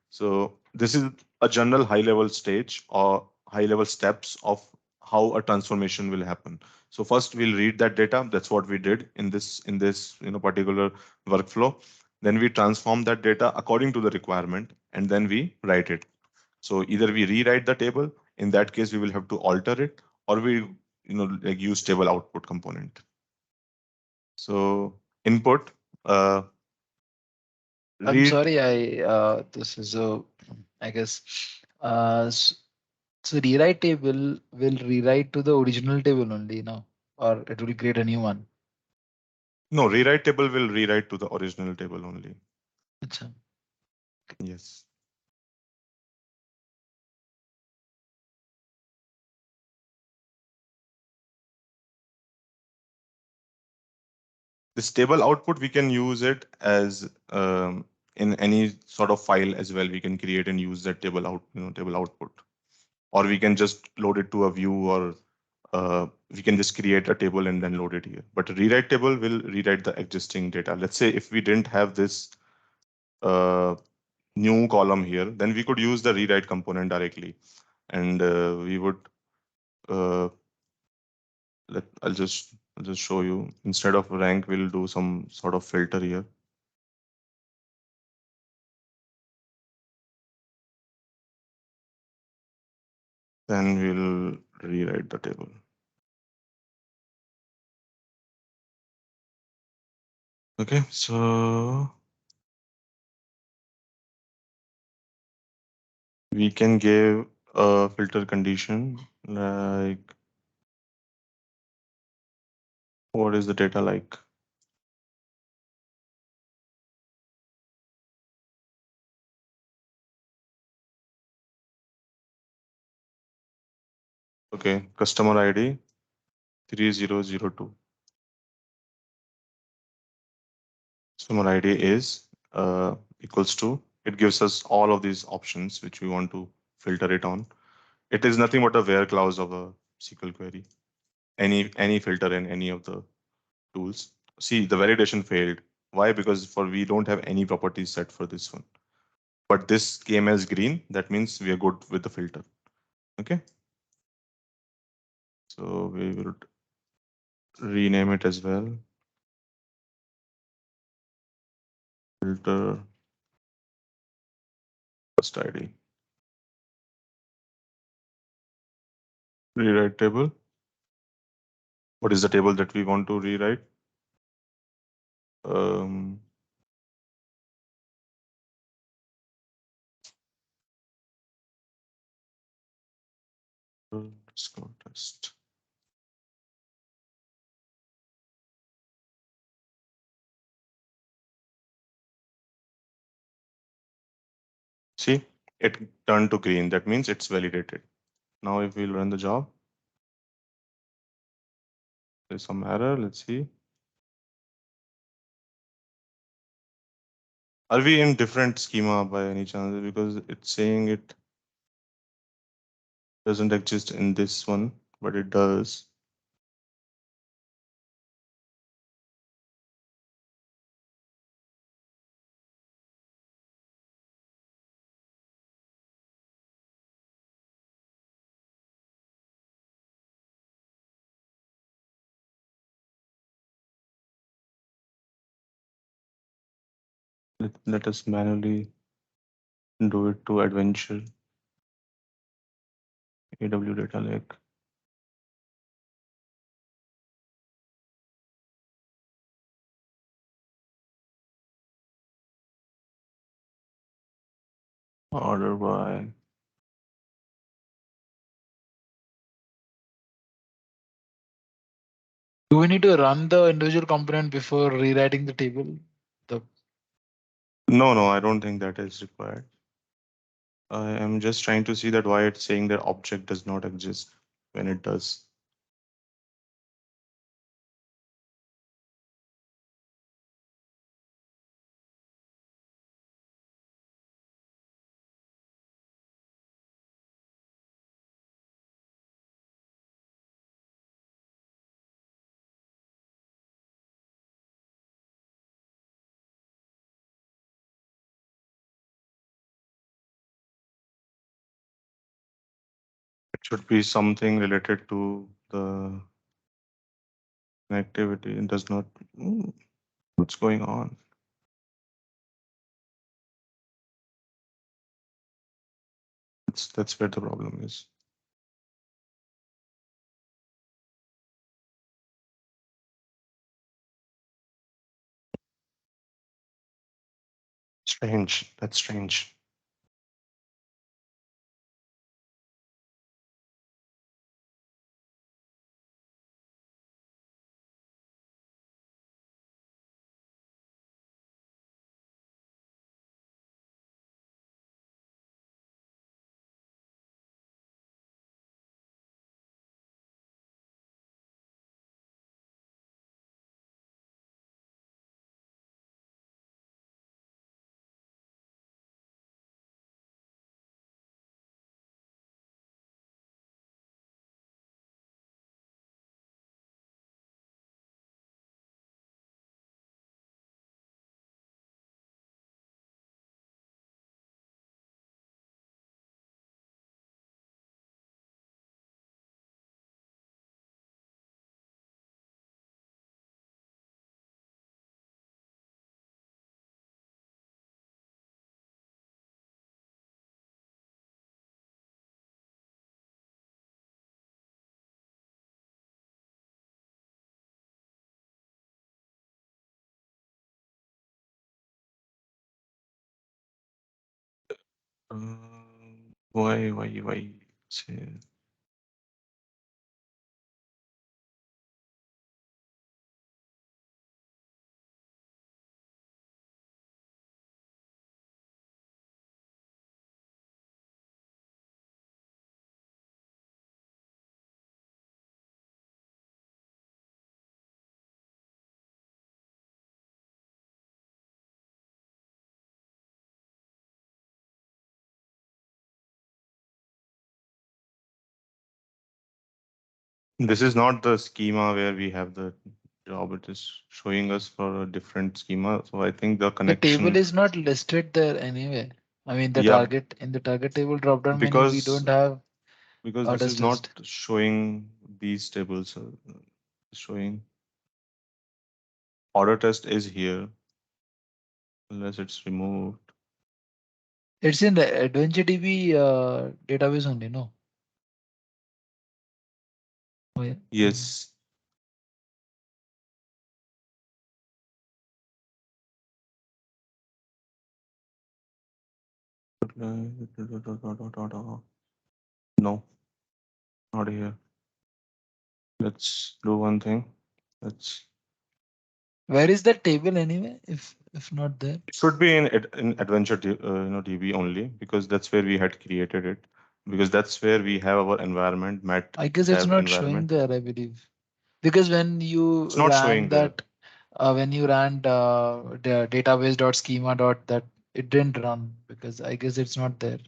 So this is a general high level stage or high level steps of how a transformation will happen. So first we'll read that data. That's what we did in this particular workflow. Then we transform that data according to the requirement, and then we write it. So either we rewrite the table. In that case, we will have to alter it, or we like use table output component. So input, uh, I'm read. sorry, this is a, I guess, uh, s- so rewrite table will rewrite to the original table only, or it will create a new one. No, rewrite table will rewrite to the original table only. Acha. Yes. This table output, we can use it as in any sort of file as well. We can create and use that table output, or we can just load it to a view, or we can just create a table and then load it here. But a rewrite table will rewrite the existing data. Let's say if we didn't have this uh, new column here, then we could use the rewrite component directly. and we would I'll just show you. Instead of rank, we'll do some sort of filter here. Then we'll rewrite the table. Okay, so we can give a filter condition like what is the data like? Okay, customer ID 3002. Customer ID is equals to, it gives us all of these options which we want to filter it on. It is nothing but a where clause of a SQL query. Any filter in any of the tools. See, the validation failed. Why? Because for we don't have any properties set for this one. But this came as green. That means we are good with the filter. Okay. So we will rename it as well. Filter first ID. Rewrite table. What is the table that we want to rewrite? Um, score test. See, it turned to green. That means it's validated. Now, if we'll run the job, there's some error. Let's see. Are we in different schema by any chance? Because it's saying it doesn't exist in this one, but it does. Let us manually do it to adventure AW data lake. Order by. Do we need to run the individual component before rewriting the table? The No, I don't think that is required. I am just trying to see that why it's saying that object does not exist when it does. It should be something related to the connectivity. It does not. What's going on? That's where the problem is. Strange. That's strange. Why? Say, this is not the schema where we have the job. It is showing us for a different schema. So I think the The table connection, is not listed there anyway. I mean, the yeah, target in the target table drop-down menu, we because don't have this orders is not test. showing these tables. Showing order test is here unless it's removed. It's in the AdventureDB database only, no? Oh, yeah. Yes. No, not here. Let's do one thing. Let's. Where is that table anyway? If not there, It should be in Adventure, DB only because that's where we had created it. Because that's where we have our environment, Mat I guess it's dev not showing environment. there, I believe. Because when you It's not ran showing there. that, the database dot schema dot that, it didn't run because I guess it's not there.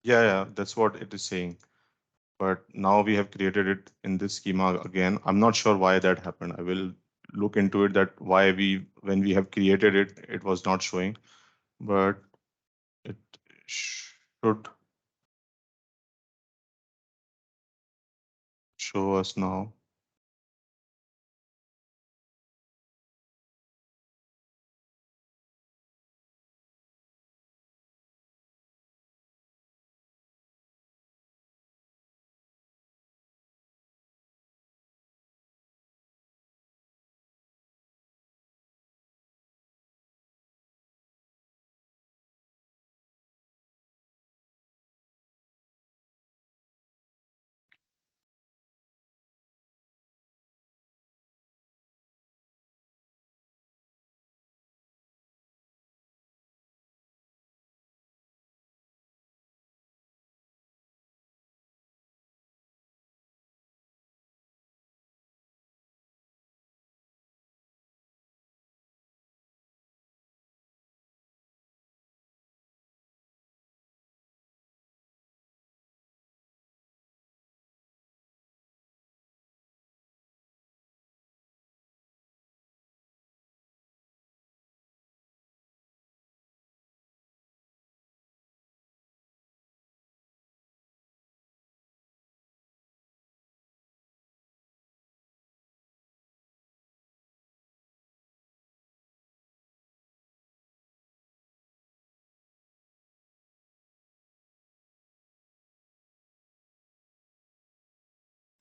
Yeah, that's what it is saying. But now we have created it in this schema again. I'm not sure why that happened. I will look into it that why when we have created it, it was not showing, but it should show us now.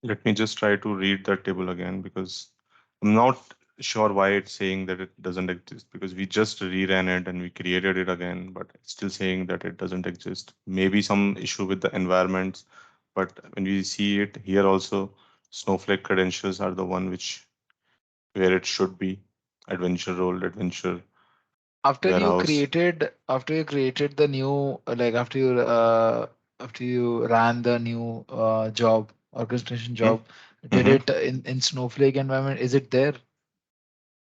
Let me just try to read that table again because I'm not sure why it's saying that it doesn't exist because we just reran it and we created it again, but it's still saying that it doesn't exist. Maybe some issue with the environments, but when we see it here also, Snowflake credentials are the one which where it should be. Adventure role, adventure warehouse. After you created the new, after you ran the new job orchestration Hmm? job, did Mm-hmm. it in Snowflake environment? Is it there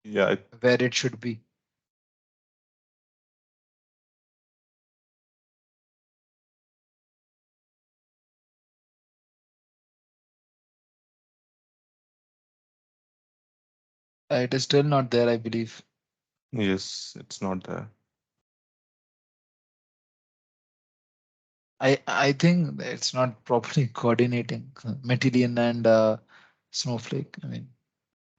Yeah, where it should be? It is still not there, I believe. yes, it's not there. I think it's not properly coordinating Matillion and Snowflake. I mean,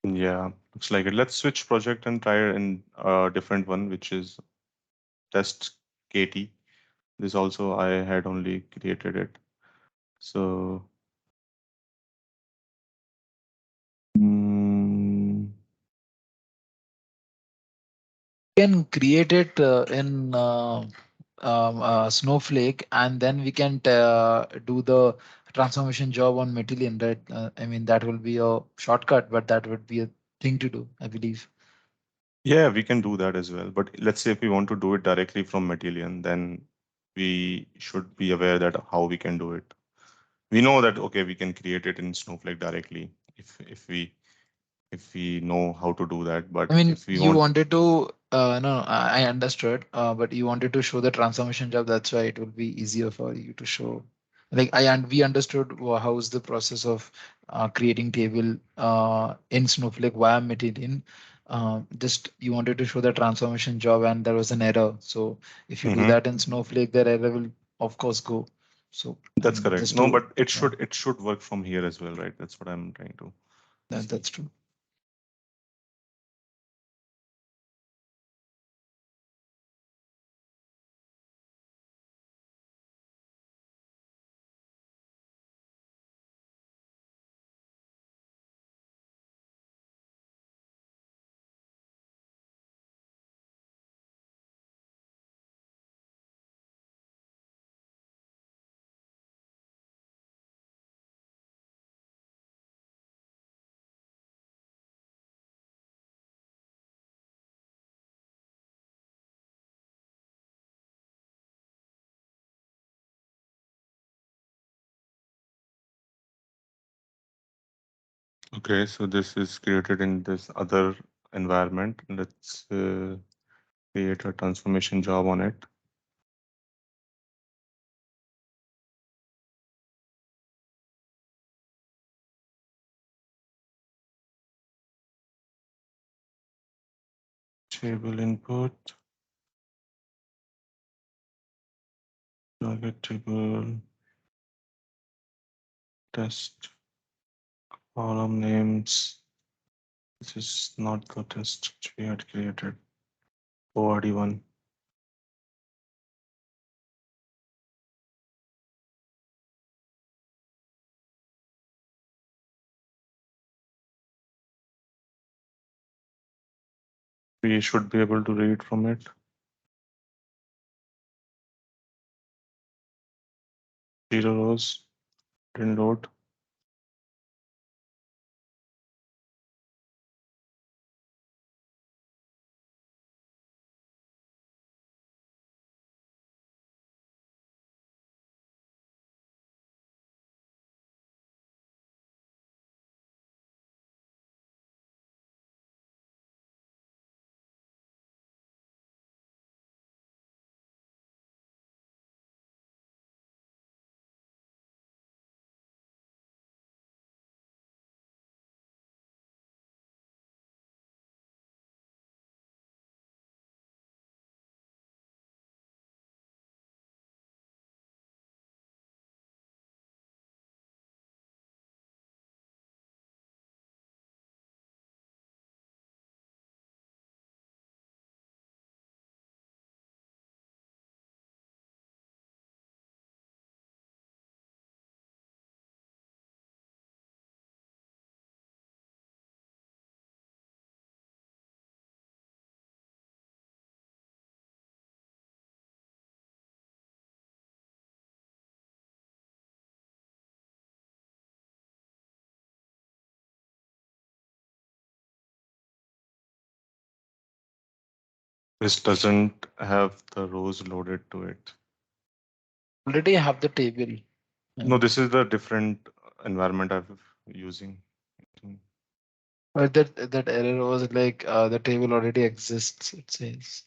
Yeah, looks like it. Let's switch project and try it in a different one, which is test KT. This also I had only created it. So mm, you can create it in Snowflake, and then we can do the transformation job on Matillion, right? I mean, that will be a shortcut, but that would be a thing to do, I believe. Yeah, we can do that as well. But let's say if we want to do it directly from Matillion, then we should be aware that how we can do it. We know that okay, we can create it in Snowflake directly if we know how to do that. But I mean, if we you want, wanted to, no, I understood, but you wanted to show the transformation job. That's why it will be easier for you to show. Like and we understood how's the process of creating table in Snowflake via Matillion. Just you wanted to show the transformation job, and there was an error. So if you do Mhm, that in Snowflake, that error will of course go. So I that's mean, correct. just No, to but it yeah, should work from here as well, right? That's what I'm trying to see. that's true. Okay, so this is created in this other environment. Let's create a transformation job on it. Table input, target table, test, column names. This is not the test which we had created. ORD1. We should be able to read from it. Zero rows, didn't load. This doesn't have the rows loaded to it. Already have the table. No, this is the different environment I'm using. But that error was like the table already exists, it says.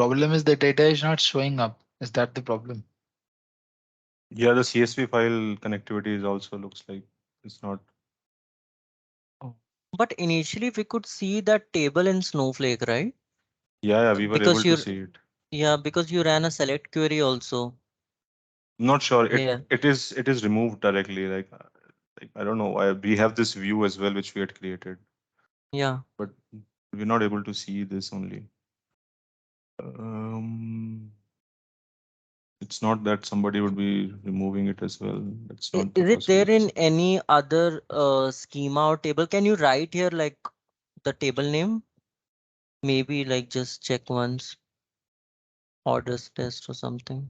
Problem is the data is not showing up. Is that the problem? Yeah, the CSV file connectivity is also looks like it's not. Oh. But initially we could see that table in Snowflake, right? Yeah, yeah, we were able Because to you see it. yeah, because you ran a select query also Not sure. It here. it is removed directly. Like I don't know why we have this view as well which we had created, Yeah. but we're not able to see this only. Um, it's not that somebody would be removing it as well. That's not the Is it there possibility. in any other schema or table? Can you write here like the table name? Maybe like just check once, orders test or something.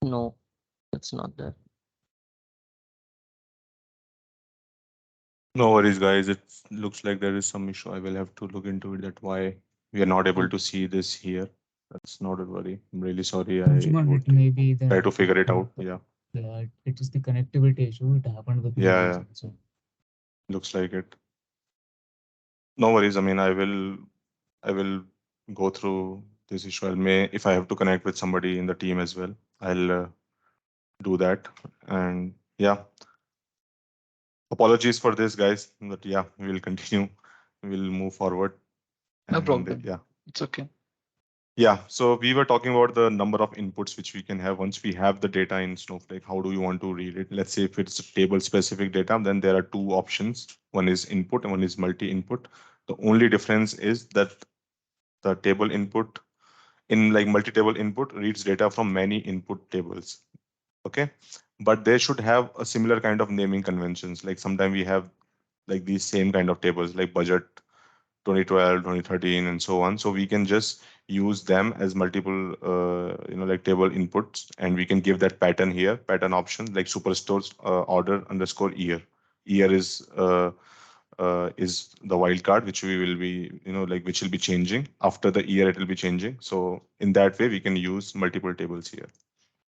No, it's not there. No worries, guys. It looks like there is some issue. I will have to look into it. That why we are not able Mm. to see this here. That's not a worry. I'm really sorry. I Anshuman, it would may be try to the figure it out. Yeah. yeah, it is the connectivity issue. It happened with me Yeah, once yeah. also. Looks like it. No worries. I mean, I will go through this issue. I may, if I have to connect with somebody in the team as well, I'll do that. And yeah, apologies for this, guys. But yeah, we'll continue. We'll move forward. No And problem. yeah. It's okay. Yeah, so we were talking about the number of inputs which we can have once we have the data in Snowflake. How do you want to read it? Let's say if it's table specific data, then there are two options. One is input and one is multi-input. The only difference is that the table input in like multi-table input reads data from many input tables. Okay, but they should have a similar kind of naming conventions. Like sometimes we have like these same kind of tables like budget 2012, 2013, and so on. So we can just use them as multiple, like table inputs, and we can give that pattern here, pattern option, like superstores order underscore year. Year is the wildcard, which we will be, like which will be changing after the year. It will be changing. So in that way, we can use multiple tables here.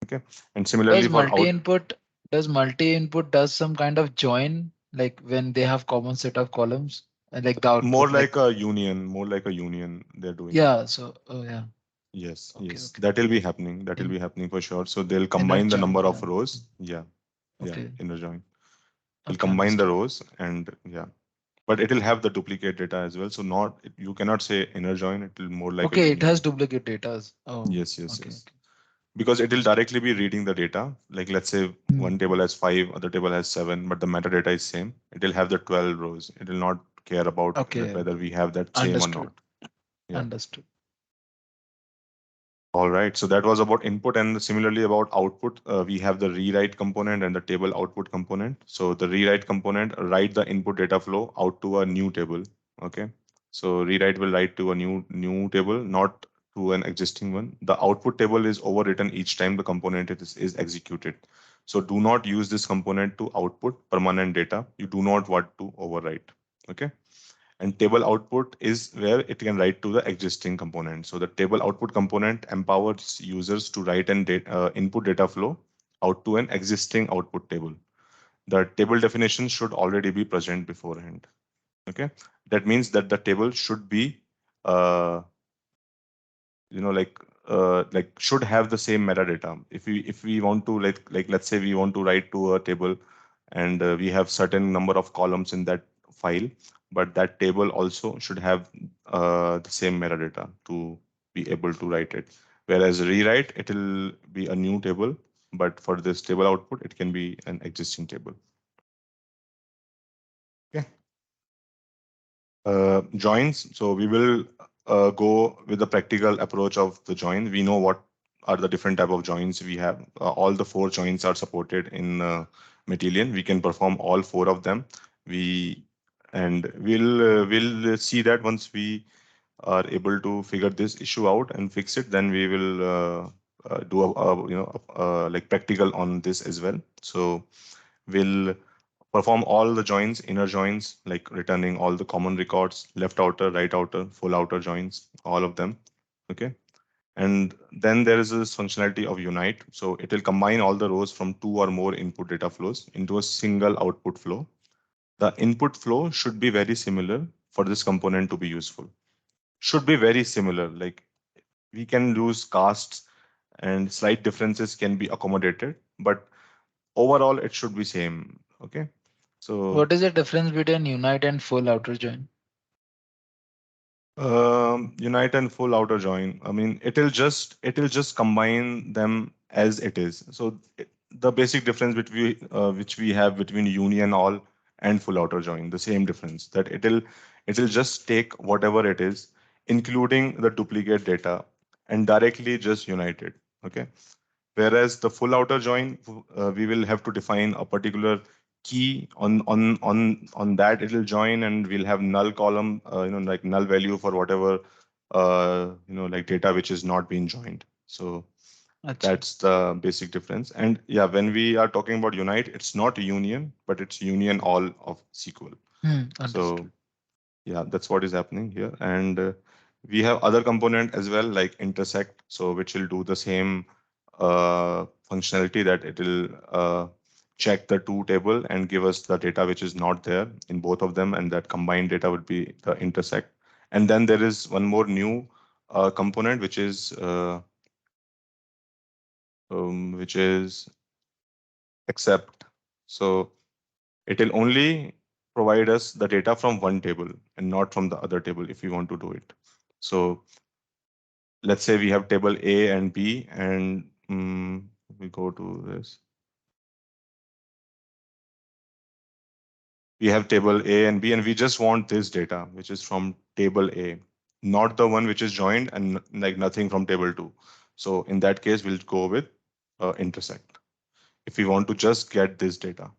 Okay, and similarly Does for out, multi-input does some kind of join like when they have common set of columns and like the output like more like a union they're doing. yeah, so oh yeah. Yes, Okay, yes, okay. that will be happening. That will In be happening for sure. So they'll inner combine the join, number of yeah. rows. Yeah, yeah, Okay. inner join. They'll Okay, combine the understood. rows and yeah, but it will have the duplicate data as well. So you cannot say inner join. It will more like a Okay, it has union. duplicate datas. Oh, Yes, yes, okay, yes. okay. Because it will Understood. directly be reading the data. Like let's say Hmm. one table has 5, other table has 7, but the metadata is same. It will have the 12 rows. It will not care about that Okay, whether we have that same or understood. not. Yeah. Understood. All right, so that was about input, and similarly about output, we have the rewrite component and the table output component. So the rewrite component write the input data flow out to a new table. Okay, so rewrite will write to a new table, not to an existing one. The output table is overwritten each time the component is executed. So do not use this component to output permanent data. You do not want to overwrite. Okay, and table output is where it can write to the existing component. So the table output component empowers users to write and input data flow out to an existing output table. The table definition should already be present beforehand. Okay, that means that the table should be uh, like should have the same metadata. If we want to like let's say we want to write to a table, and we have certain number of columns in that file, but that table also should have the same metadata to be able to write it. Whereas rewrite, it will be a new table, but for this table output it can be an existing table. Okay. Joins. So we will go with the practical approach of the join. We know what are the different type of joins we have. All the 4 joins are supported in Matillion. We can perform all 4 of them. We and we'll see that once we are able to figure this issue out and fix it, then we will do like practical on this as well. So we'll perform all the joins, inner joins, like returning all the common records, left outer, right outer, full outer joins, all of them. Okay. And then there is this functionality of unite. So it will combine all the rows from 2 or more input data flows into a single output flow. The input flow should be very similar for this component to be useful. Should be very similar. Like we can lose casts and slight differences can be accommodated, but overall it should be same. Okay. So What is the difference between unite and full outer join? unite and full outer join. I mean, it'll just combine them as it is. So the basic difference between which we have between union all and full outer join, the same difference that it'll just take whatever it is, including the duplicate data, and directly just unite it. Okay. Whereas the full outer join, we will have to define a particular key on that it'll join, and we'll have null column, like null value for whatever like data which is not being joined. So Acha. that's the basic difference. And yeah, when we are talking about unite, it's not union, but it's union all of SQL. So Understood. yeah, that's what is happening here. And we have other component as well, like intersect, so which will do the same functionality, that it will check the two table and give us the data which is not there in both of them, and that combined data would be the intersect. And then there is one more new component which is accept. So it will only provide us the data from one table and not from the other table if we want to do it. So let's say we have table A and B, and we go to this. We have table A and B, and we just want this data, which is from table A, not the one which is joined, and like nothing from table 2. So in that case, we'll go with intersect if we want to just get this data.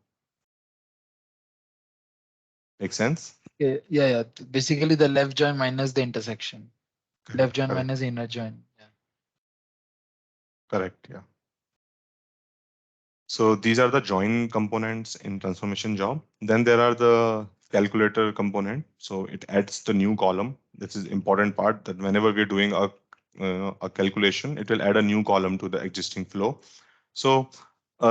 Make sense? Okay. Yeah, yeah. Basically, the left join minus the intersection. Left join Correct. minus inner join. Yeah. Correct. Yeah. So these are the join components in transformation job. Then there are the calculator component. So it adds the new column. This is important part, that whenever we're doing a calculation, it will add a new column to the existing flow. So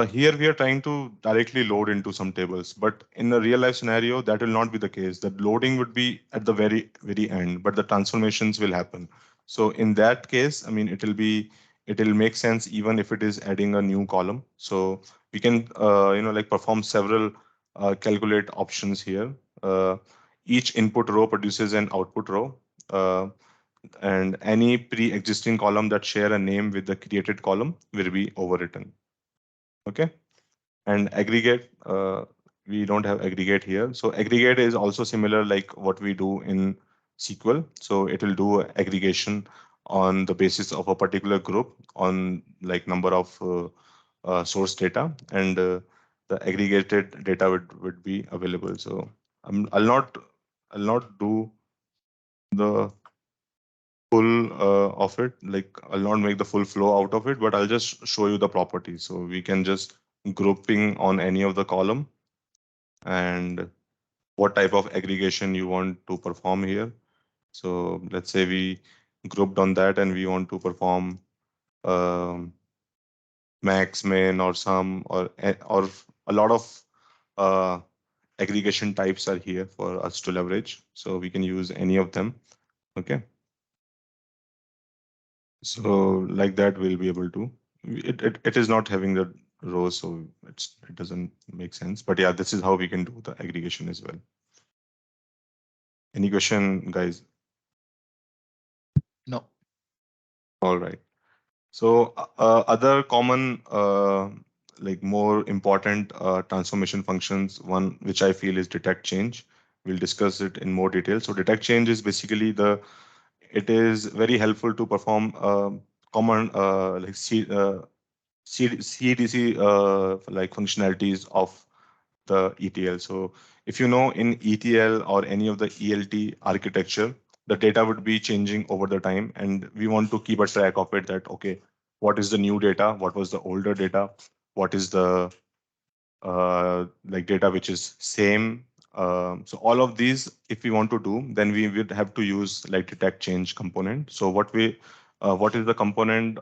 here we are trying to directly load into some tables, but in a real life scenario, that will not be the case. The loading would be at the very end, but the transformations will happen. So in that case, I mean, it'll make sense even if it is adding a new column. So we can like perform several calculate options here. Each input row produces an output row. And any pre-existing column that share a name with the created column will be overwritten. Okay. And aggregate, we don't have aggregate here. So aggregate is also similar like what we do in SQL. So it will do aggregation on the basis of a particular group on like number of source data, and the aggregated data would be available. So I'll not do the full of it. Like I'll not make the full flow out of it, but I'll just show you the properties. So we can just grouping on any of the column, and what type of aggregation you want to perform here. So let's say we grouped on that and we want to perform um, max, min, or sum, or a lot of uh, aggregation types are here for us to leverage. So we can use any of them. Okay. So like that, we'll be able to. It is not having the rows, so it doesn't make sense. But yeah, this is how we can do the aggregation as well. Any question, guys? No. All right. So other common, like more important transformation functions, one which I feel is detect change. We'll discuss it in more detail. So detect change is basically it is very helpful to perform common like CDC like functionalities of the ETL. So if you know in ETL or any of the ELT architecture, the data would be changing over the time, and we want to keep a track of it, that okay, what is the new data, what was the older data, what is the like data which is same. So all of these, if we want to do, then we would have to use like detect change component. So what is the component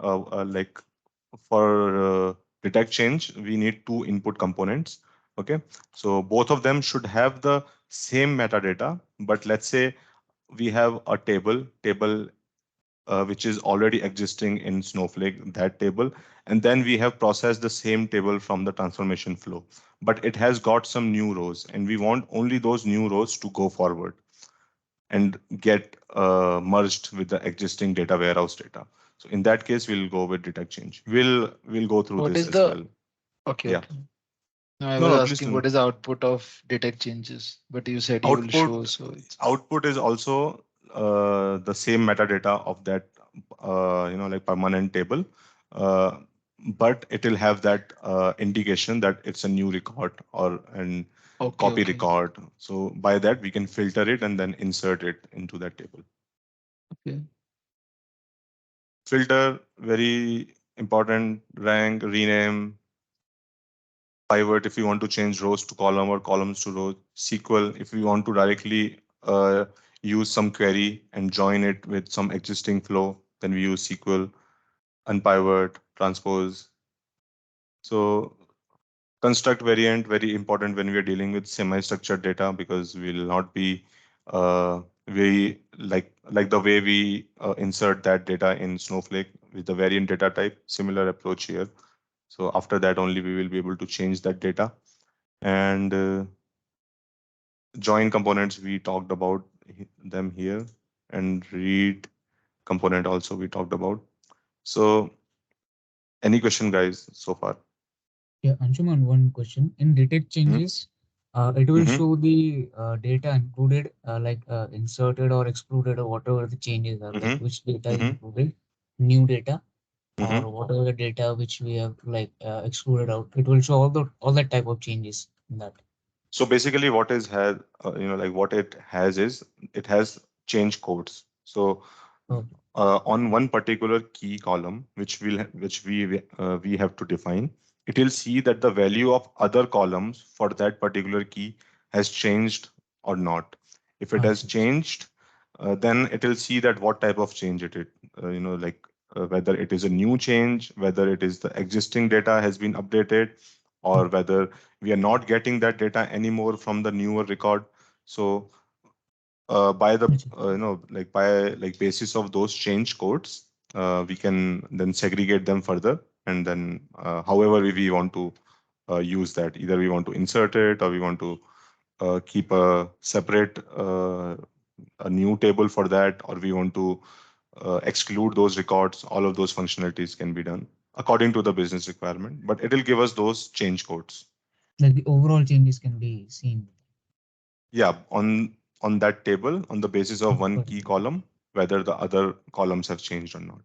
like for detect change? We need two input components. Okay, so both of them should have the same metadata, but let's say we have a table which is already existing in Snowflake, that table. And then we have processed the same table from the transformation flow. But it has got some new rows, and we want only those new rows to go forward and get merged with the existing data warehouse data. So in that case, we'll go with detect change. We'll go through What this is as the well. okay, Yeah. okay. No, I No, was no, please asking do. what is the output of detect changes, but you said you will Output show, so it's output is also the same metadata of that like permanent table, uh, but it will have that indication that it's a new record or an okay, copy okay, record. So by that we can filter it and then insert it into that table. okay. Filter, very important. Rank, rename, pivot if you want to change rows to column or columns to rows. SQL if we want to directly use some query and join it with some existing flow, then we use SQL. Unpivot, transpose. So construct variant, very important when we are dealing with semi-structured data, because we'll not be we like the way we insert that data in Snowflake with the variant data type. Similar approach here. So after that only we will be able to change that data. And join components, we talked about them here, and read component also we talked about. So any question, guys, so far? Yeah, Anshuman, one question. In detect Hmm. changes, it will Hmm. show the data included, like inserted or excluded, or whatever the changes are, like Hmm. which data is Hmm. included, new data, Hmm. or whatever the data which we have like excluded out. It will show all that type of changes in that. So basically, what is has like what it has is it has change codes. So Okay. on one particular key column, which we have to define, it will see that the value of other columns for that particular key has changed or not. If it has Achha, achha. changed, then it will see that what type of change it is. Like whether it is a new change, whether it is the existing data has been updated, or whether we are not getting that data anymore from the newer record. So by the Achha. like by like basis of those change codes, we can then segregate them further, and then however we want to use that, either we want to insert it or we want to keep a separate a new table for that, or we want to exclude those records. All of those functionalities can be done according to the business requirement, but it will give us those change codes. Like the overall changes can be seen. Yeah, on that table, on the basis of Okay, one got it. key column, whether the other columns have changed or not.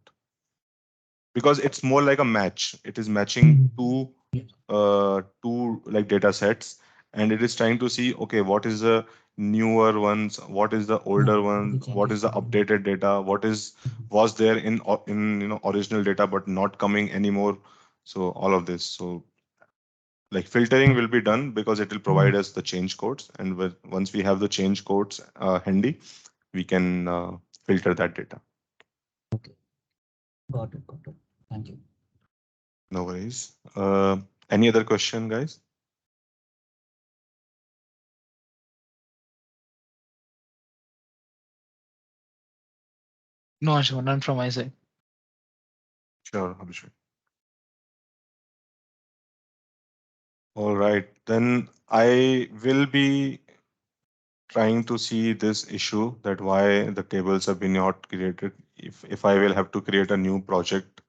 Because it's more like a match. It is matching Mhm. Yeah. two like data sets, and it is trying to see, okay, what is the newer ones, what is the older All the one, what changes is the can be. updated data, what is Mhm. was there in original data but not coming anymore. So all of this. So like filtering will be done because it will provide Mhm. us the change codes, and once we have the change codes handy, we can filter that data. Okay, got it, got it. Thank you. No worries. Any other question, guys? No, Anshuman, none from my side. Sure, Abhishek. All right, then I will be trying to see this issue, that why the tables have been not created. If I will have to create a new project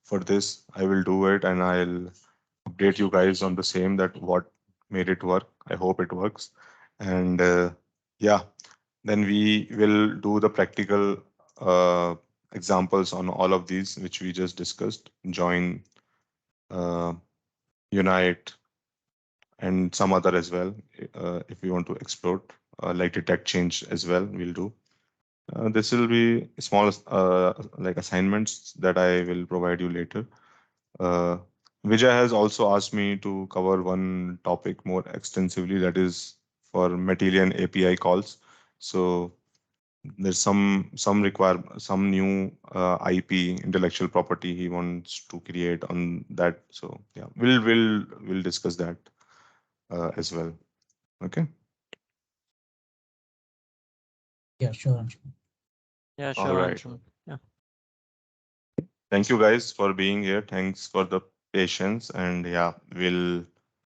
for this, I will do it, and I'll update you guys on the same, that what made it work. I hope it works. And yeah, then we will do the practical examples on all of these which we just discussed: join, uh, unite, and some other as well. If we want to explore, like detect change as well, we'll do. This will be small like assignments that I will provide you later. uh, Vijay has also asked me to cover one topic more extensively, that is for Matillion API calls. So there's some new IP, intellectual property, he wants to create on that. So yeah, we'll discuss that as well. Okay. Yeah, sure, Anshuman. Yeah, All sure, right. Anshuman. Yeah. Thank you guys for being here. Thanks for the patience. And yeah, we'll